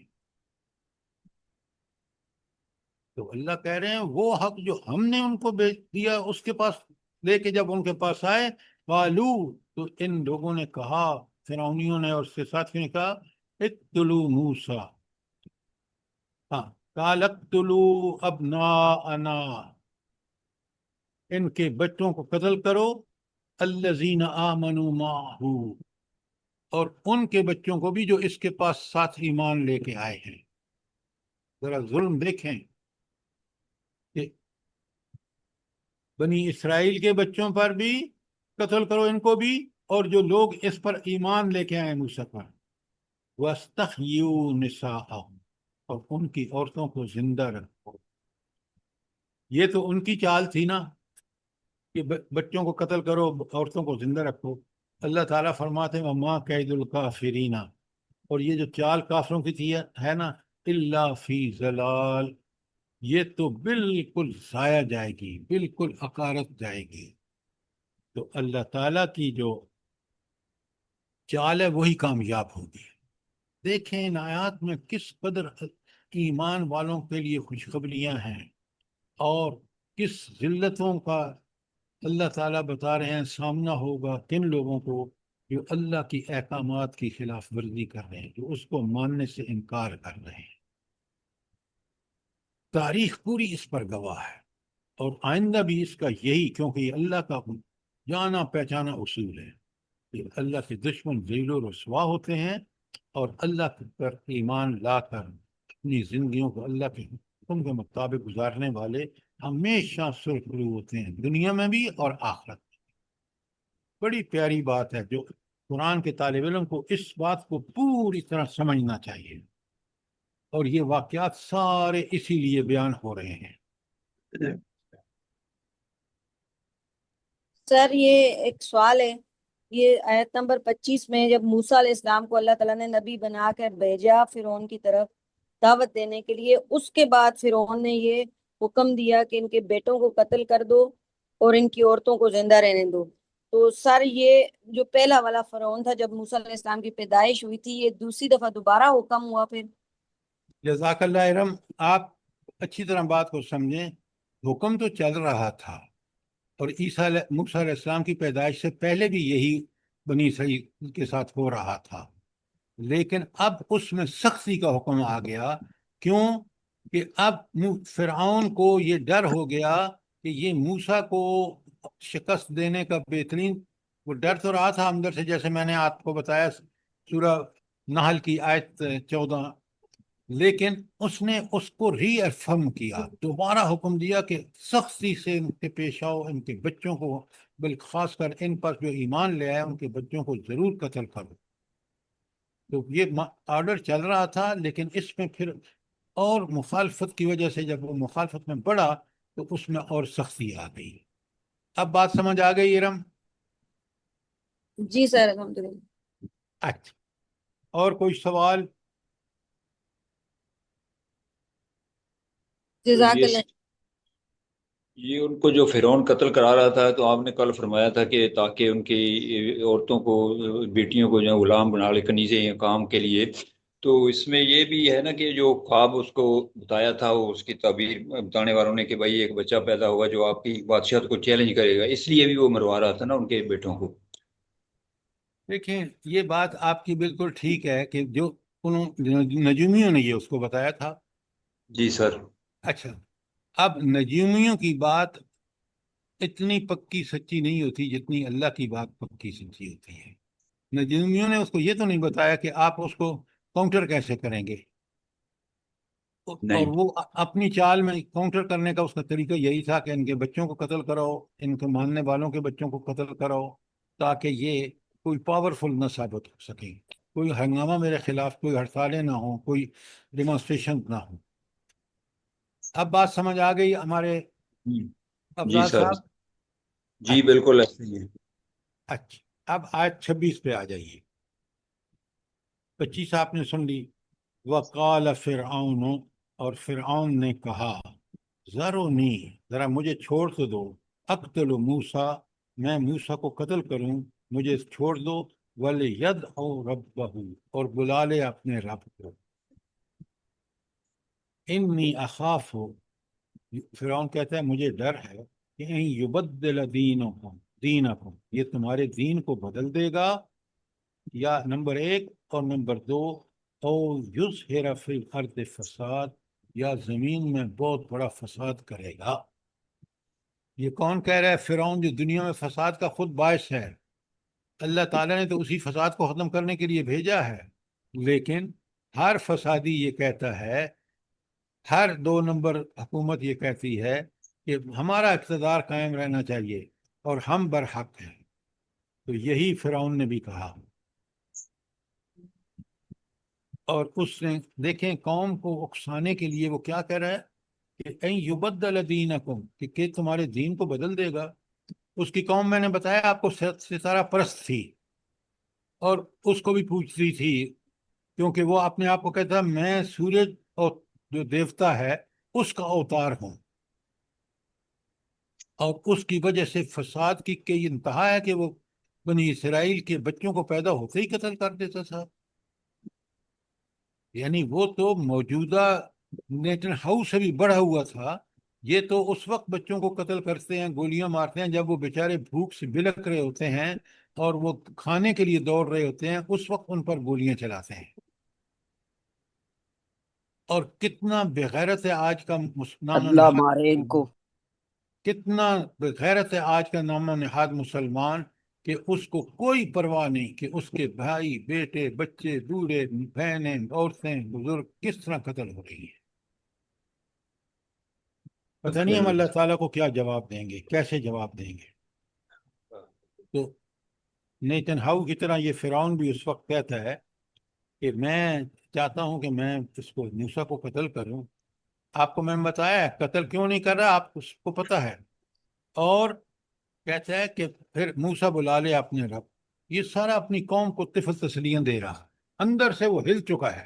تو اللہ کہہ رہے ہیں وہ حق جو ہم نے ان کو بھیج دیا، اس کے پاس لے کے جب ان کے پاس آئے، قالو، تو ان لوگوں نے کہا، فرعونیوں نے اور اس کے ساتھیوں نے کہا، اقتلوا موسیٰ، ہاں، قال اقتلوا ابناءنا، ان کے بچوں کو قتل کرو، الذین آمنوا معہ، اور ان کے بچوں کو بھی جو اس کے پاس ساتھ ایمان لے کے آئے ہیں. ذرا ظلم دیکھیں کہ بنی اسرائیل کے بچوں پر بھی قتل کرو ان کو بھی، اور جو لوگ اس پر ایمان لے کے آئے موسیٰ پر. وَاسْتَحْيُوا نِسَاءَهُمْ، اور ان کی عورتوں کو زندہ رکھو. یہ تو ان کی چال تھی نا کہ بچوں کو قتل کرو، عورتوں کو زندہ رکھو. اللہ تعالیٰ فرماتے ہیں وَمَا كَيْدُ الْكَافِرِينَ، اور یہ جو چال کافروں کی تھی ہے نا، إِلَّا فِي ضَلَالٍ، یہ تو بالکل ضائع جائے گی، بالکل عقارت جائے گی. تو اللہ تعالیٰ کی جو چال ہے وہی کامیاب ہوگی. دیکھیں ان آیات میں کس قدر ایمان والوں کے لیے خوشخبریاں ہیں، اور کس ذلتوں کا اللہ تعالیٰ بتا رہے ہیں سامنا ہوگا کن لوگوں کو جو اللہ کی احکامات کی خلاف ورزی کر رہے ہیں، جو اس کو ماننے سے انکار کر رہے ہیں. تاریخ پوری اس پر گواہ ہے، اور آئندہ بھی اس کا یہی، کیونکہ یہ اللہ کا جانا پہچانا اصول ہے کہ اللہ کے دشمن ذلیل و رسوا ہوتے ہیں، اور اللہ پر ایمان لا کر اپنی زندگیوں کو اللہ کے حکم کے مطابق گزارنے والے ہمیشہ سرخرو ہوتے ہیں، دنیا میں بھی اور آخرت میں. بڑی پیاری بات ہے جو قرآن کے طالب علم کو اس بات کو پوری طرح سمجھنا چاہیے، اور یہ واقعات سارے اسی لیے بیان ہو رہے ہیں. سر یہ ایک سوال ہے، یہ آیت نمبر 25 میں جب موسیٰ علیہ السلام کو اللہ تعالیٰ نے نبی بنا کر بھیجا فرعون کی طرف دعوت دینے کے لیے، اس کے بعد فرعون نے یہ حکم دیا کہ ان کے بیٹوں کو قتل کر دو اور ان کی عورتوں کو زندہ رہنے دو. تو سر یہ جو پہلا والا فرعون تھا جب موسیٰ علیہ السلام کی پیدائش ہوئی تھی، یہ دوسری دفعہ دوبارہ حکم ہوا پھر؟ جزاک اللہ ارم، آپ اچھی طرح بات کو سمجھیں. حکم تو چل رہا تھا، اور موسیٰ علیہ السلام کی پیدائش سے پہلے بھی یہی بنی اسرائیل کے ساتھ ہو رہا تھا، لیکن اب اس میں سختی کا حکم آ گیا. کیوں کہ اب فرعون کو یہ ڈر ہو گیا کہ یہ موسیٰ کو شکست دینے کا بہترین، وہ ڈر تو رہا تھا اندر سے، جیسے میں نے آپ کو بتایا سورہ نحل کی آیت 14، لیکن اس نے اس کو ری افرم کیا، دوبارہ حکم دیا کہ سختی سے ان کے پیش آؤ، ان کے بچوں کو، بلکہ خاص کر ان پر جو ایمان لے آئے ان کے بچوں کو ضرور قتل کرو. تو یہ آرڈر چل رہا تھا، لیکن اس میں پھر اور مخالفت کی وجہ سے جب وہ مخالفت میں بڑھا تو اس میں اور سختی آ گئی. اب بات سمجھ آ گئی ارم؟ جی سر الحمدللہ. اچھا، اور کوئی سوال؟ جزاک یہ اللہ. یہ ان کو جو فرعون قتل کرا رہا تھا، تو آپ نے کل فرمایا تھا کہ تاکہ ان کی عورتوں کو، بیٹیوں کو جو غلام بنا لے کنیزیں یا کام کے لیے. تو اس میں یہ بھی ہے نا کہ جو خواب اس کو بتایا تھا، وہ اس کی تعبیر بتانے والوں نے کہ بھائی ایک بچہ پیدا ہوگا جو آپ کی بادشاہت کو چیلنج کرے گا، اس لیے بھی وہ مروا رہا تھا نا ان کے بیٹوں کو. دیکھیں یہ بات آپ کی بالکل ٹھیک ہے کہ جو نجومیوں نے یہ اس کو بتایا تھا. جی سر. اچھا، اب نجومیوں کی بات اتنی پکی سچی نہیں ہوتی جتنی اللہ کی بات پکی سچی ہوتی ہے. نجومیوں نے اس کو یہ تو نہیں بتایا کہ آپ اس کو کاؤنٹر کیسے کریں گے، اور وہ اپنی چال میں کاؤنٹر کرنے کا اس کا طریقہ یہی تھا کہ ان کے بچوں کو قتل کرو، ان کے ماننے والوں کے بچوں کو قتل کرو، تاکہ یہ کوئی پاورفل نہ ثابت ہو سکے، کوئی ہنگامہ میرے خلاف، کوئی ہڑتالیں نہ ہوں، کوئی ڈیمانسٹریشن نہ ہوں. اب بات سمجھ آ گئی ہمارے جی افضال سر. صاحب؟ جی بالکل ایسے ہی ہے. اچھا، اب آیت 26 پہ آ جائیے. 25 آپ نے سن لی. وقال فرعون، اور فرعون نے کہا، ذرونی، ذرا مجھے چھوڑ تو دو، اقتل موسیٰ، میں موسیٰ کو قتل کروں، مجھے چھوڑ دو، وَلْيَدْعُ رَبَّهُ، اور بلا لے اپنے رب کو. انی اخاف، فرعون کہتا ہے مجھے ڈر ہے کہ ان یبدل دینکم، یہ تمہارے دین کو بدل دے گا، یا نمبر 1، اور نمبر 2، او یظہر فی الارض فساد، یا زمین میں بہت بڑا فساد کرے گا. یہ کون کہہ رہا ہے؟ فرعون، جو دنیا میں فساد کا خود باعث ہے. اللہ تعالیٰ نے تو اسی فساد کو ختم کرنے کے لیے بھیجا ہے، لیکن ہر فسادی یہ کہتا ہے، ہر 2 نمبر حکومت یہ کہتی ہے کہ ہمارا اقتدار قائم رہنا چاہیے اور ہم برحق ہیں۔ تو یہی فرعون نے بھی کہا، اور اس نے دیکھیں قوم کو اکسانے کے لیے وہ کیا کہہ رہا ہے کہ این یبدل دینکم، کہ تمہارے دین کو بدل دے گا۔ اس کی قوم میں نے بتایا آپ کو ستارہ پرست تھی، اور اس کو بھی پوچھتی تھی، کیونکہ وہ اپنے آپ کو کہتا میں سورج اور جو دیوتا ہے اس کا اوتار ہوں، اور اس کی وجہ سے فساد کی کئی انتہا ہے کہ وہ بنی اسرائیل کے بچوں کو پیدا ہوتے ہی قتل کر دیتا تھا۔ یعنی وہ تو موجودہ نیتن ہاؤس سے بھی بڑھا ہوا تھا، یہ تو اس وقت بچوں کو قتل کرتے ہیں، گولیاں مارتے ہیں جب وہ بیچارے بھوک سے بلک رہے ہوتے ہیں اور وہ کھانے کے لیے دوڑ رہے ہوتے ہیں، اس وقت ان پر گولیاں چلاتے ہیں۔ اور کتنا بغیرت ہے آج کا نام و اللہ نہاد، مارے ان کو۔ کتنا بغیرت ہے آج کا نام و نہاد مسلمان، کہ اس کو کوئی پرواہ نہیں کہ اس کے بھائی، بیٹے، بچے، بوڑھے، بہنیں، عورتیں، بزرگ کس طرح قتل ہو رہی ہیں۔ پتہ نہیں ہم اللہ تعالیٰ کو کیا جواب دیں گے، کیسے جواب دیں گے۔ تو نیتن ہاؤ کی طرح یہ فرعون بھی اس وقت کہتا ہے کہ میں چاہتا ہوں کہ میں اس کو موسیٰ کو قتل کروں۔ آپ کو میں نے بتایا ہے قتل کیوں نہیں کر رہا، آپ اس کو پتہ ہے۔ اور کہتا ہے کہ پھر موسیٰ بلا لے اپنے رب۔ یہ سارا اپنی قوم کو طفل تسلیاں دے رہا، اندر سے وہ ہل چکا ہے،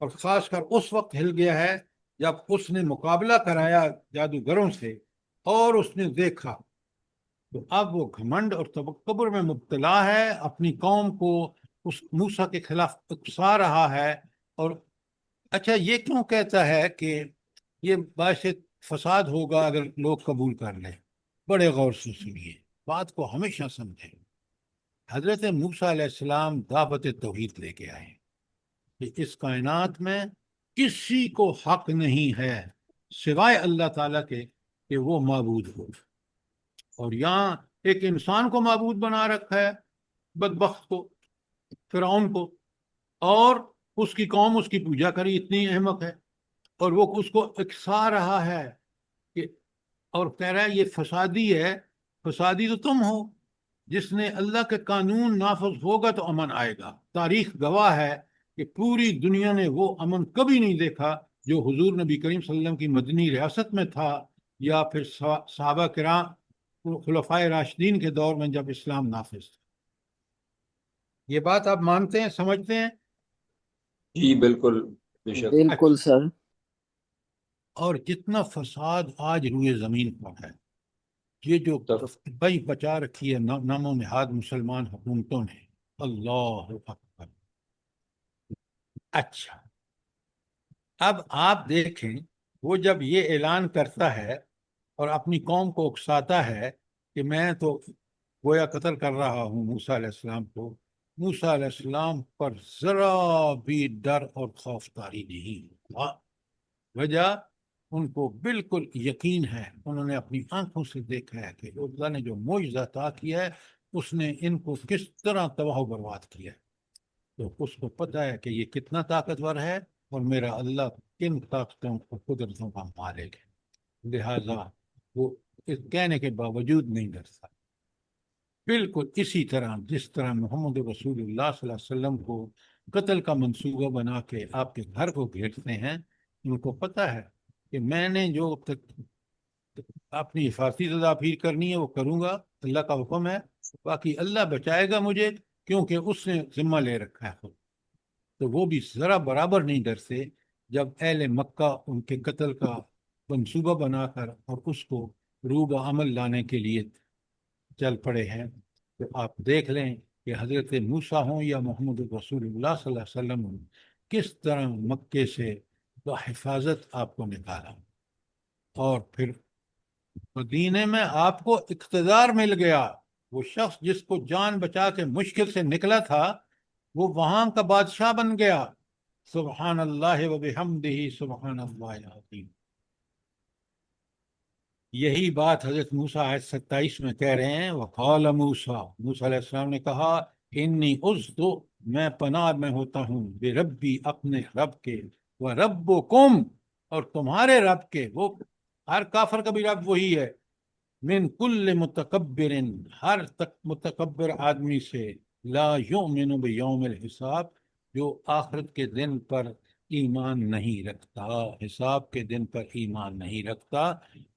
اور خاص کر اس وقت ہل گیا ہے جب اس نے مقابلہ کرایا جادوگروں سے اور اس نے دیکھا، تو اب وہ گھمنڈ اور تکبر میں مبتلا ہے، اپنی قوم کو اس موسیٰ کے خلاف اکسا رہا ہے۔ اور اچھا یہ کیوں کہتا ہے کہ یہ باعث فساد ہوگا اگر لوگ قبول کر لیں؟ بڑے غور سے سنیے، بات کو ہمیشہ سمجھیں۔ حضرت موسیٰ علیہ السلام دعوت توحید لے کے آئے کہ اس کائنات میں کسی کو حق نہیں ہے سوائے اللہ تعالیٰ کے کہ وہ معبود ہو، اور یہاں ایک انسان کو معبود بنا رکھا ہے، بدبخت کو، فرعون کو، اور اس کی قوم اس کی پوجا کری، اتنی احمق ہے، اور وہ اس کو اکسا رہا ہے کہ، اور کہہ رہا ہے یہ فسادی ہے۔ فسادی تو تم ہو، جس نے اللہ کے قانون نافذ ہوگا تو امن آئے گا۔ تاریخ گواہ ہے کہ پوری دنیا نے وہ امن کبھی نہیں دیکھا جو حضور نبی کریم صلی اللہ علیہ وسلم کی مدنی ریاست میں تھا، یا پھر صحابہ کرام خلفائے راشدین کے دور میں جب اسلام نافذ تھا۔ یہ بات آپ مانتے ہیں، سمجھتے ہیں؟ جی بالکل، بے شک۔ بالکل سر۔ اور جتنا فساد آج روئے زمین پر ہے، یہ جو بئی بچا رکھی ہے نام و نہاد مسلمان حکومتوں نے، اللہ اکبر۔ اچھا اب آپ دیکھیں، وہ جب یہ اعلان کرتا ہے اور اپنی قوم کو اکساتا ہے کہ میں تو گویا قتل کر رہا ہوں موسیٰ علیہ السلام کو، موسیٰ علیہ السلام پر ذرا بھی ڈر اور خوف طاری نہیں ہوا۔ وجہ ان کو بالکل یقین ہے، انہوں نے اپنی آنکھوں سے دیکھا ہے کہ اللہ نے جو معجزہ عطا کیا ہے اس نے ان کو کس طرح تباہ و برباد کیا ہے۔ تو اس کو پتہ ہے کہ یہ کتنا طاقتور ہے، اور میرا اللہ کن طاقتوں اور قدرتوں کا مالک ہے، لہذا وہ اس کہنے کے باوجود نہیں ڈرتا۔ بالکل اسی طرح جس طرح محمد رسول اللہ صلی اللہ علیہ وسلم کو قتل کا منصوبہ بنا کے آپ کے گھر کو گھیرتے ہیں، ان کو پتہ ہے کہ میں نے جو اپنی حفاظتی تدابیر کرنی ہے وہ کروں گا، اللہ کا حکم ہے، باقی اللہ بچائے گا مجھے، کیونکہ اس نے ذمہ لے رکھا ہے خود۔ تو وہ بھی ذرا برابر نہیں ڈرتے جب اہل مکہ ان کے قتل کا منصوبہ بنا کر اور اس کو روب عمل لانے کے لیے چل پڑے ہیں۔ تو آپ دیکھ لیں کہ حضرت موسیٰ ہوں یا محمد رسول اللہ صلی اللہ علیہ وسلم ہوں، کس طرح مکے سے حفاظت آپ کو نکالا، اور پھر مدینے میں آپ کو اقتدار مل گیا۔ وہ شخص جس کو جان بچا کے مشکل سے نکلا تھا، وہ وہاں کا بادشاہ بن گیا۔ سبحان اللہ و بحمدہ، سبحان اللہ العظیم۔ یہی بات حضرت موسیٰ آیت 27 میں کہہ رہے ہیں، وقال موسیٰ، موسیٰ علیہ السلام نے کہا، انی عذت، میں پناہ میں ہوتا ہوں، بے ربی، اپنے رب کے، و ربکم، اور تمہارے رب کے، وہ ہر کافر کا بھی رب وہی ہے، من کل متکبر، ہر تک متکبر آدمی سے، لا یؤمن بیوم الحساب، جو آخرت کے دن پر ایمان نہیں رکھتا، حساب کے دن پر ایمان نہیں رکھتا،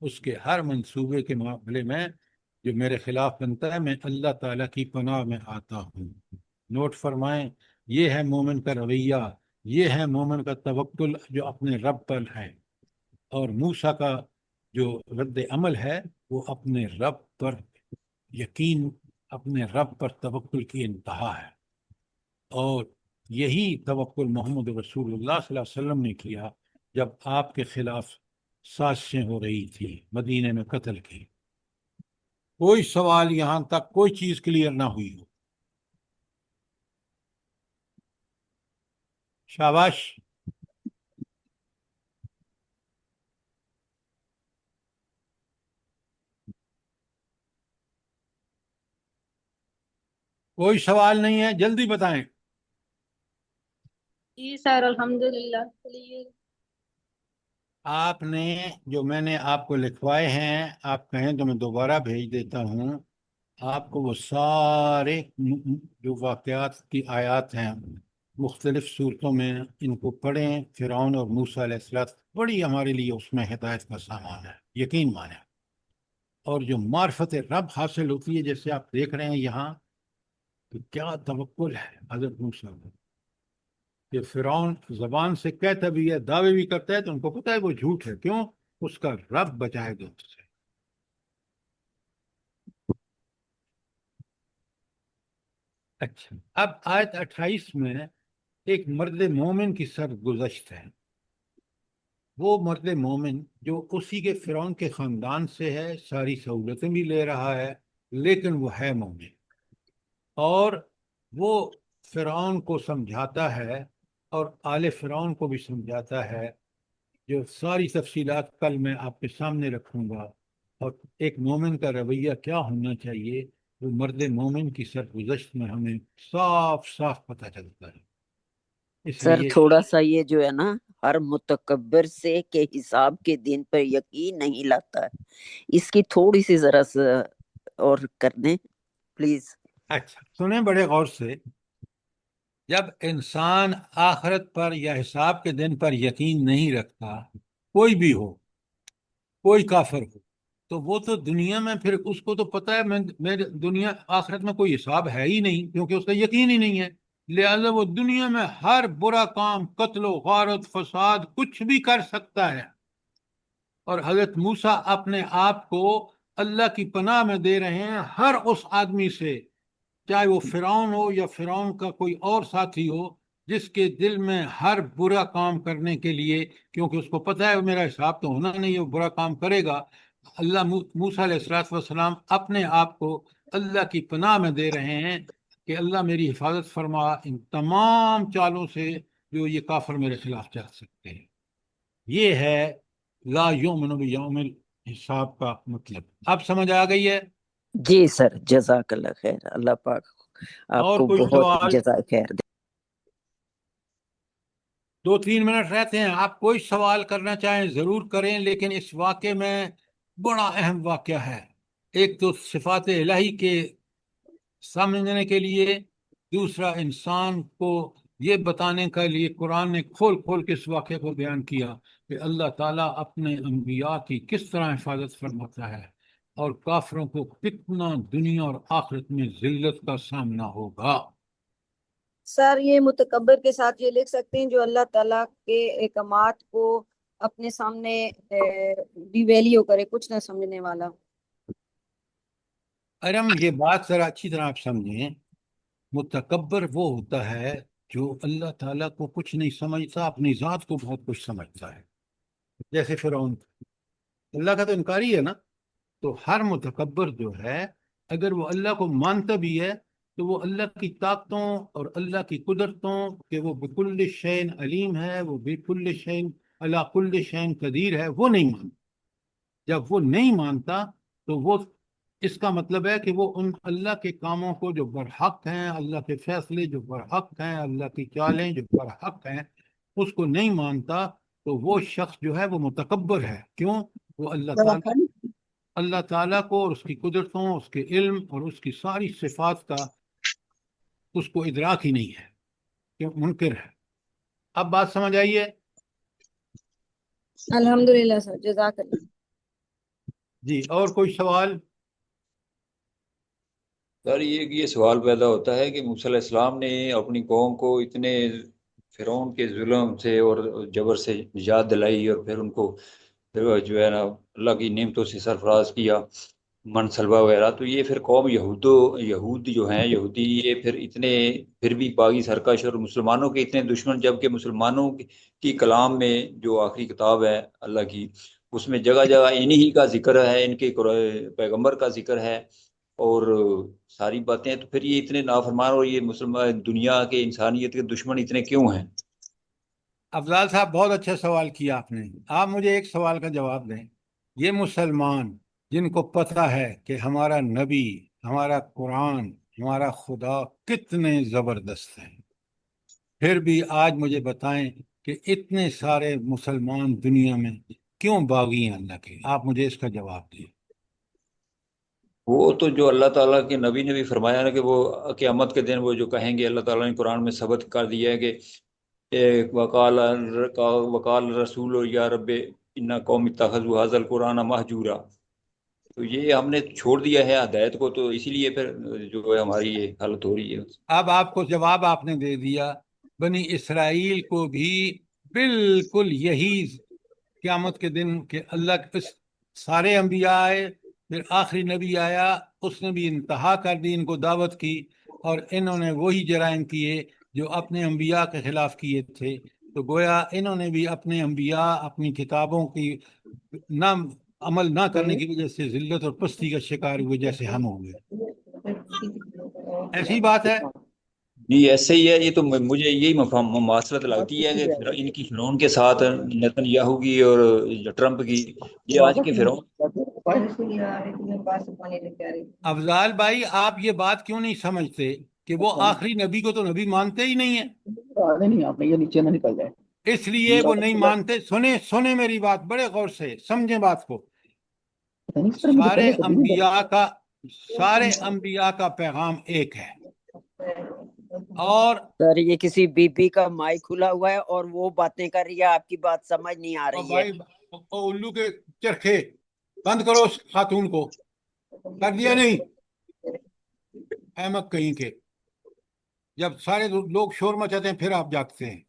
اس کے ہر منصوبے کے معاملے میں جو میرے خلاف بنتا ہے، میں اللہ تعالیٰ کی پناہ میں آتا ہوں۔ نوٹ فرمائیں، یہ ہے مومن کا رویہ، یہ ہے مومن کا توکل جو اپنے رب پر ہے، اور موسیٰ کا جو رد عمل ہے وہ اپنے رب پر یقین، اپنے رب پر توکل کی انتہا ہے، اور یہی توکل محمد رسول اللہ صلی اللہ علیہ وسلم نے کیا جب آپ کے خلاف سازشیں ہو رہی تھی مدینے میں قتل کی۔ کوئی سوال یہاں تک کوئی چیز کلیئر نہ ہوئی ہو؟ شاباش۔ کوئی سوال نہیں ہے، جلدی بتائیں۔ جی سر الحمدللہ clear۔ آپ نے جو میں نے آپ کو لکھوائے ہیں، آپ کہیں تو میں دوبارہ بھیج دیتا ہوں آپ کو، وہ سارے جو واقعات کی آیات ہیں مختلف صورتوں میں، ان کو پڑھیں۔ فرعون اور موسیٰ علیہ السلام بڑی ہمارے لیے اس میں ہدایت کا سامان ہے، یقین مانیں۔ اور جو معرفت رب حاصل ہوتی ہے، جیسے آپ دیکھ رہے ہیں یہاں، تو کیا توکل ہے حضرت موسیٰ کو، کہ فرعون زبان سے کہتا بھی ہے، دعوے بھی کرتا ہے، تو ان کو پتہ ہے وہ جھوٹ ہے، کیوں؟ اس کا رب بچائے گا اس سے۔ اچھا، اب آیت 28 میں ایک مرد مومن کی سرگزشت ہے، وہ مرد مومن جو اسی کے فرعون کے خاندان سے ہے، ساری سہولتیں بھی لے رہا ہے، لیکن وہ ہے مومن، اور وہ فرعون کو سمجھاتا ہے اور آل فرعون کو بھی سمجھاتا ہے، جو ساری تفصیلات کل میں آپ کے سامنے رکھوں گا، اور ایک مومن کا رویہ کیا ہونا چاہیے، وہ مرد مومن کی سرگزشت میں ہمیں صاف صاف پتہ چلتا ہے۔ اس سر لیے تھوڑا سا یہ جو ہے نا، ہر متکبر سے کہ حساب کے دن پر یقین نہیں لاتا ہے، اس کی تھوڑی سی ذرا سا اور کر دیں پلیز۔ اچھا سنیں بڑے غور سے، جب انسان آخرت پر یا حساب کے دن پر یقین نہیں رکھتا، کوئی بھی ہو، کوئی کافر ہو، تو وہ تو دنیا میں پھر اس کو تو پتہ ہے میرے دنیا آخرت میں کوئی حساب ہے ہی نہیں، کیونکہ اس کا یقین ہی نہیں ہے، لہذا وہ دنیا میں ہر برا کام، قتل و غارت، فساد، کچھ بھی کر سکتا ہے۔ اور حضرت موسیٰ اپنے آپ کو اللہ کی پناہ میں دے رہے ہیں ہر اس آدمی سے، چاہے وہ فرعون ہو یا فرعون کا کوئی اور ساتھی ہو، جس کے دل میں ہر برا کام کرنے کے لیے، کیونکہ اس کو پتہ ہے میرا حساب تو ہونا نہیں ہے، وہ برا کام کرے گا۔ اللہ موسیٰ علیہ السلام اپنے آپ کو اللہ کی پناہ میں دے رہے ہیں کہ اللہ میری حفاظت فرما ان تمام چالوں سے جو یہ کافر میرے خلاف چل سکتے ہیں۔ یہ ہے لا یؤمن بیوم الحساب کا مطلب۔ اب سمجھ آ گئی ہے؟ جی سر جزاک اللہ خیر، اللہ پاک آپ اور کو کوئی بہت سوال؟ جزائے خیر دے۔ 2-3 منٹ رہتے ہیں، آپ کوئی سوال کرنا چاہیں ضرور کریں، لیکن اس واقعے میں بڑا اہم واقعہ ہے، ایک تو صفات الہی کے سمجھنے کے لیے، دوسرا انسان کو یہ بتانے کے لیے قرآن نے کھول کھول کے اس واقعے کو بیان کیا کہ اللہ تعالیٰ اپنے انبیاء کی کس طرح حفاظت فرماتا ہے، اور کافروں کو کتنا دنیا اور آخرت میں ذلت کا سامنا ہوگا۔ سر یہ متکبر کے ساتھ یہ لکھ سکتے ہیں جو اللہ تعالیٰ کے احکامات کو اپنے سامنے ڈی ویلیو کرے، کچھ نہ سمجھنے والا۔ ارم یہ بات ذرا اچھی طرح آپ سمجھیں، متکبر وہ ہوتا ہے جو اللہ تعالیٰ کو کچھ نہیں سمجھتا، اپنی ذات کو بہت کچھ سمجھتا ہے، جیسے فرعون، اللہ کا تو انکاری ہے نا۔ تو ہر متکبر جو ہے، اگر وہ اللہ کو مانتا بھی ہے، تو وہ اللہ کی طاقتوں اور اللہ کی قدرتوں، کہ وہ بکل شین علیم ہے، وہ بکل شین علی کل شین قدیر ہے، وہ نہیں مانتا۔ جب وہ نہیں مانتا تو وہ اس کا مطلب ہے کہ وہ ان اللہ کے کاموں کو جو برحق ہیں، اللہ کے فیصلے جو برحق ہیں، اللہ کی چالیں جو برحق ہیں، اس کو نہیں مانتا، تو وہ شخص جو ہے وہ متکبر ہے۔ کیوں؟ وہ اللہ تعالیٰ کو اور اس کی قدرتوں، اس کے علم اور اس کی ساری صفات کا اس کو ادراک ہی نہیں ہے، کہ منکر ہے۔ اب بات سمجھ آئیے؟ الحمدللہ سر، جزاک اللہ۔ جی، اور کوئی سوال؟ سر یہ سوال پیدا ہوتا ہے کہ موسیٰ علیہ السلام نے اپنی قوم کو اتنے فرعون کے ظلم سے اور جبر سے نجات دلائی، اور پھر ان کو پھر جو ہے نا اللہ کی نعمتوں سے سرفراز کیا، من سلبہ وغیرہ، تو یہ پھر قوم یہود جو ہیں، یہودی، یہ پھر اتنے پھر بھی باغی سرکش اور مسلمانوں کے اتنے دشمن، جبکہ مسلمانوں کی کلام میں جو آخری کتاب ہے اللہ کی، اس میں جگہ جگہ انہی کا ذکر ہے، ان کے پیغمبر کا ذکر ہے اور ساری باتیں ہیں، تو پھر یہ اتنے نافرمان اور یہ مسلمان دنیا کے انسانیت کے دشمن اتنے کیوں ہیں؟ افضال صاحب، بہت اچھا سوال کیا آپ نے۔ آپ مجھے ایک سوال کا جواب دیں۔ یہ مسلمان جن کو پتہ ہے کہ ہمارا نبی، ہمارا قرآن، ہمارا خدا کتنے زبردست ہیں، پھر بھی آج مجھے بتائیں کہ اتنے سارے مسلمان دنیا میں کیوں باغی ہیں اللہ کے؟ آپ مجھے اس کا جواب دیں۔ وہ تو جو اللہ تعالیٰ کے نبی نے بھی فرمایا نا کہ وہ قیامت کے دن وہ جو کہیں گے، اللہ تعالیٰ نے قرآن میں ثبت کر دیا ہے کہ وقال رسول یا رب انا قوم اتخذوا ھذا القرآن مہجورا، تو یہ ہم نے چھوڑ دیا ہے ہدایت کو، تو اسی لیے پھر جو ہے ہماری یہ حالت ہو رہی ہے۔ اب آپ کو جواب آپ نے دے دیا۔ بنی اسرائیل کو بھی بالکل یہی قیامت کے دن کہ اللہ سارے انبیاء آئے، پھر آخری نبی آیا، اس نے بھی انتہا کر دی، ان کو دعوت کی، اور انہوں نے وہی جرائم کیے جو اپنے انبیاء کے خلاف کیے تھے۔ تو گویا انہوں نے بھی اپنے انبیاء، اپنی کتابوں کی نہ عمل نہ کرنے کی وجہ سے ذلت اور پستی کا شکار ہوئے، جیسے ہم ہوں گے۔ ایسی بات ہے۔ جی ایسے ہی ہے، یہ تو مجھے یہی مماثلت لگتی ہے کہ ان کی فرعون کے ساتھ نیتن یاہو کی اور ٹرمپ کی، یہ آج کے فرعون۔ افضال بھائی، آپ یہ بات کیوں نہیں سمجھتے کہ وہ آخری نبی کو تو نبی مانتے ہی نہیں ہیں؟ اس لیے وہ نہیں مانتے۔ سنیں میری بات بڑے غور سے، سمجھیں بات کو۔ سارے انبیاء کا پیغام ایک ہے، اور سر یہ کسی بی بی کا مائک کھلا ہوا ہے اور وہ باتیں کر رہی ہے، آپ کی بات سمجھ نہیں آ رہی ہے۔ بھائی الو کے چرخے بند کرو اس خاتون کو، کر دیا نہیں؟ احمق کہیں کے، جب سارے لوگ شور مچاتے ہیں پھر آپ جاگتے ہیں۔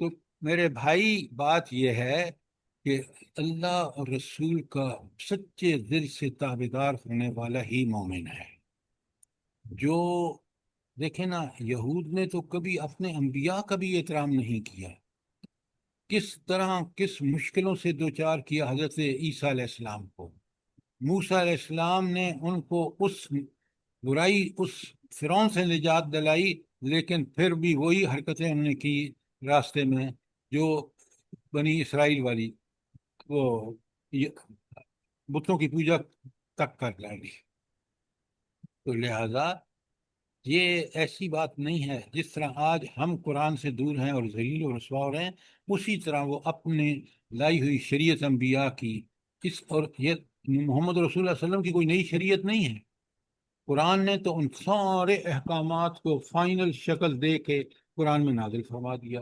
تو میرے بھائی بات یہ ہے کہ اللہ اور رسول کا سچے دل سے تابعدار ہونے والا ہی مومن ہے۔ جو دیکھیں نا، یہود نے تو کبھی اپنے انبیاء کا بھی احترام نہیں کیا، کس طرح کس مشکلوں سے دوچار کیا حضرت عیسیٰ علیہ السلام کو۔ موسیٰ علیہ السلام نے ان کو اس برائی، اس فرعون سے نجات دلائی، لیکن پھر بھی وہی حرکتیں انہوں نے کی راستے میں جو بنی اسرائیل والی، وہ بتوں کی پوجا تک کر ڈالی۔ تو لہذا یہ ایسی بات نہیں ہے، جس طرح آج ہم قرآن سے دور ہیں اور ذلیل و رسوا ہو رہے ہیں، اسی طرح وہ اپنے لائی ہوئی شریعت انبیاء کی اور یہ محمد رسول اللہ صلی اللہ علیہ وسلم کی کوئی نئی شریعت نہیں ہے۔ قرآن نے تو ان سارے احکامات کو فائنل شکل دے کے قرآن میں نازل فرما دیا،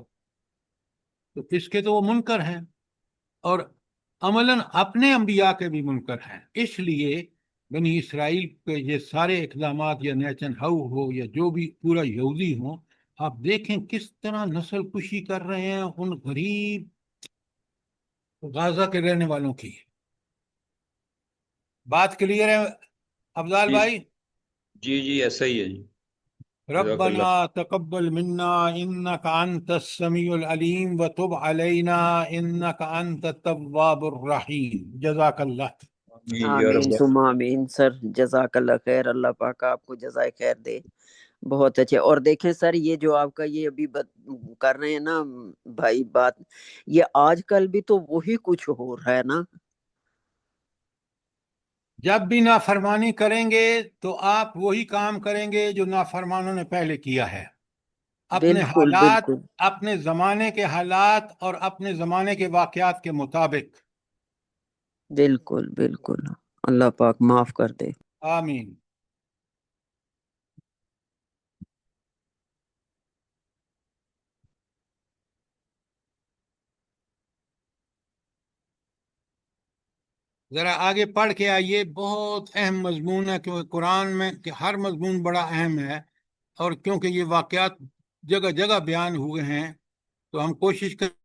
تو اس کے تو وہ منکر ہیں، اور عملاً اپنے انبیاء کے بھی منکر ہیں۔ اس لیے بنی اسرائیل کے یہ سارے اقدامات، یا نیچن ہاؤ ہو یا جو بھی پورا یہودی ہو، آپ دیکھیں کس طرح نسل کشی کر رہے ہیں ان غریب غازہ کے رہنے والوں کی۔ بات کلیئر ہے افضال بھائی؟ جی ایسا ہی ہے جی۔ ربنا تقبل منا انك انت السميع العليم وتب علينا انك انت التواب الرحيم۔ جزاک اللہ۔ آمین ثم آمین۔ سر جزاک اللہ خیر، اللہ پاک آپ کو جزائے خیر دے۔ بہت اچھے. اور دیکھیں سر یہ جو آپ کا یہ ابھی کر رہے ہیں نا بھائی بات، یہ آج کل بھی تو وہی کچھ ہو رہا ہے نا. جب بھی نافرمانی کریں گے تو آپ وہی کام کریں گے جو نافرمانوں نے پہلے کیا ہے. اپنے بالکل حالات، بالکل اپنے زمانے کے حالات اور اپنے زمانے کے واقعات کے مطابق. بالکل بالکل. اللہ پاک معاف کر دے. آمین. ذرا آگے پڑھ کے آئیے، بہت اہم مضمون ہے، کیونکہ قرآن میں کہ ہر مضمون بڑا اہم ہے، اور کیونکہ یہ واقعات جگہ جگہ بیان ہوئے ہیں تو ہم کوشش کریں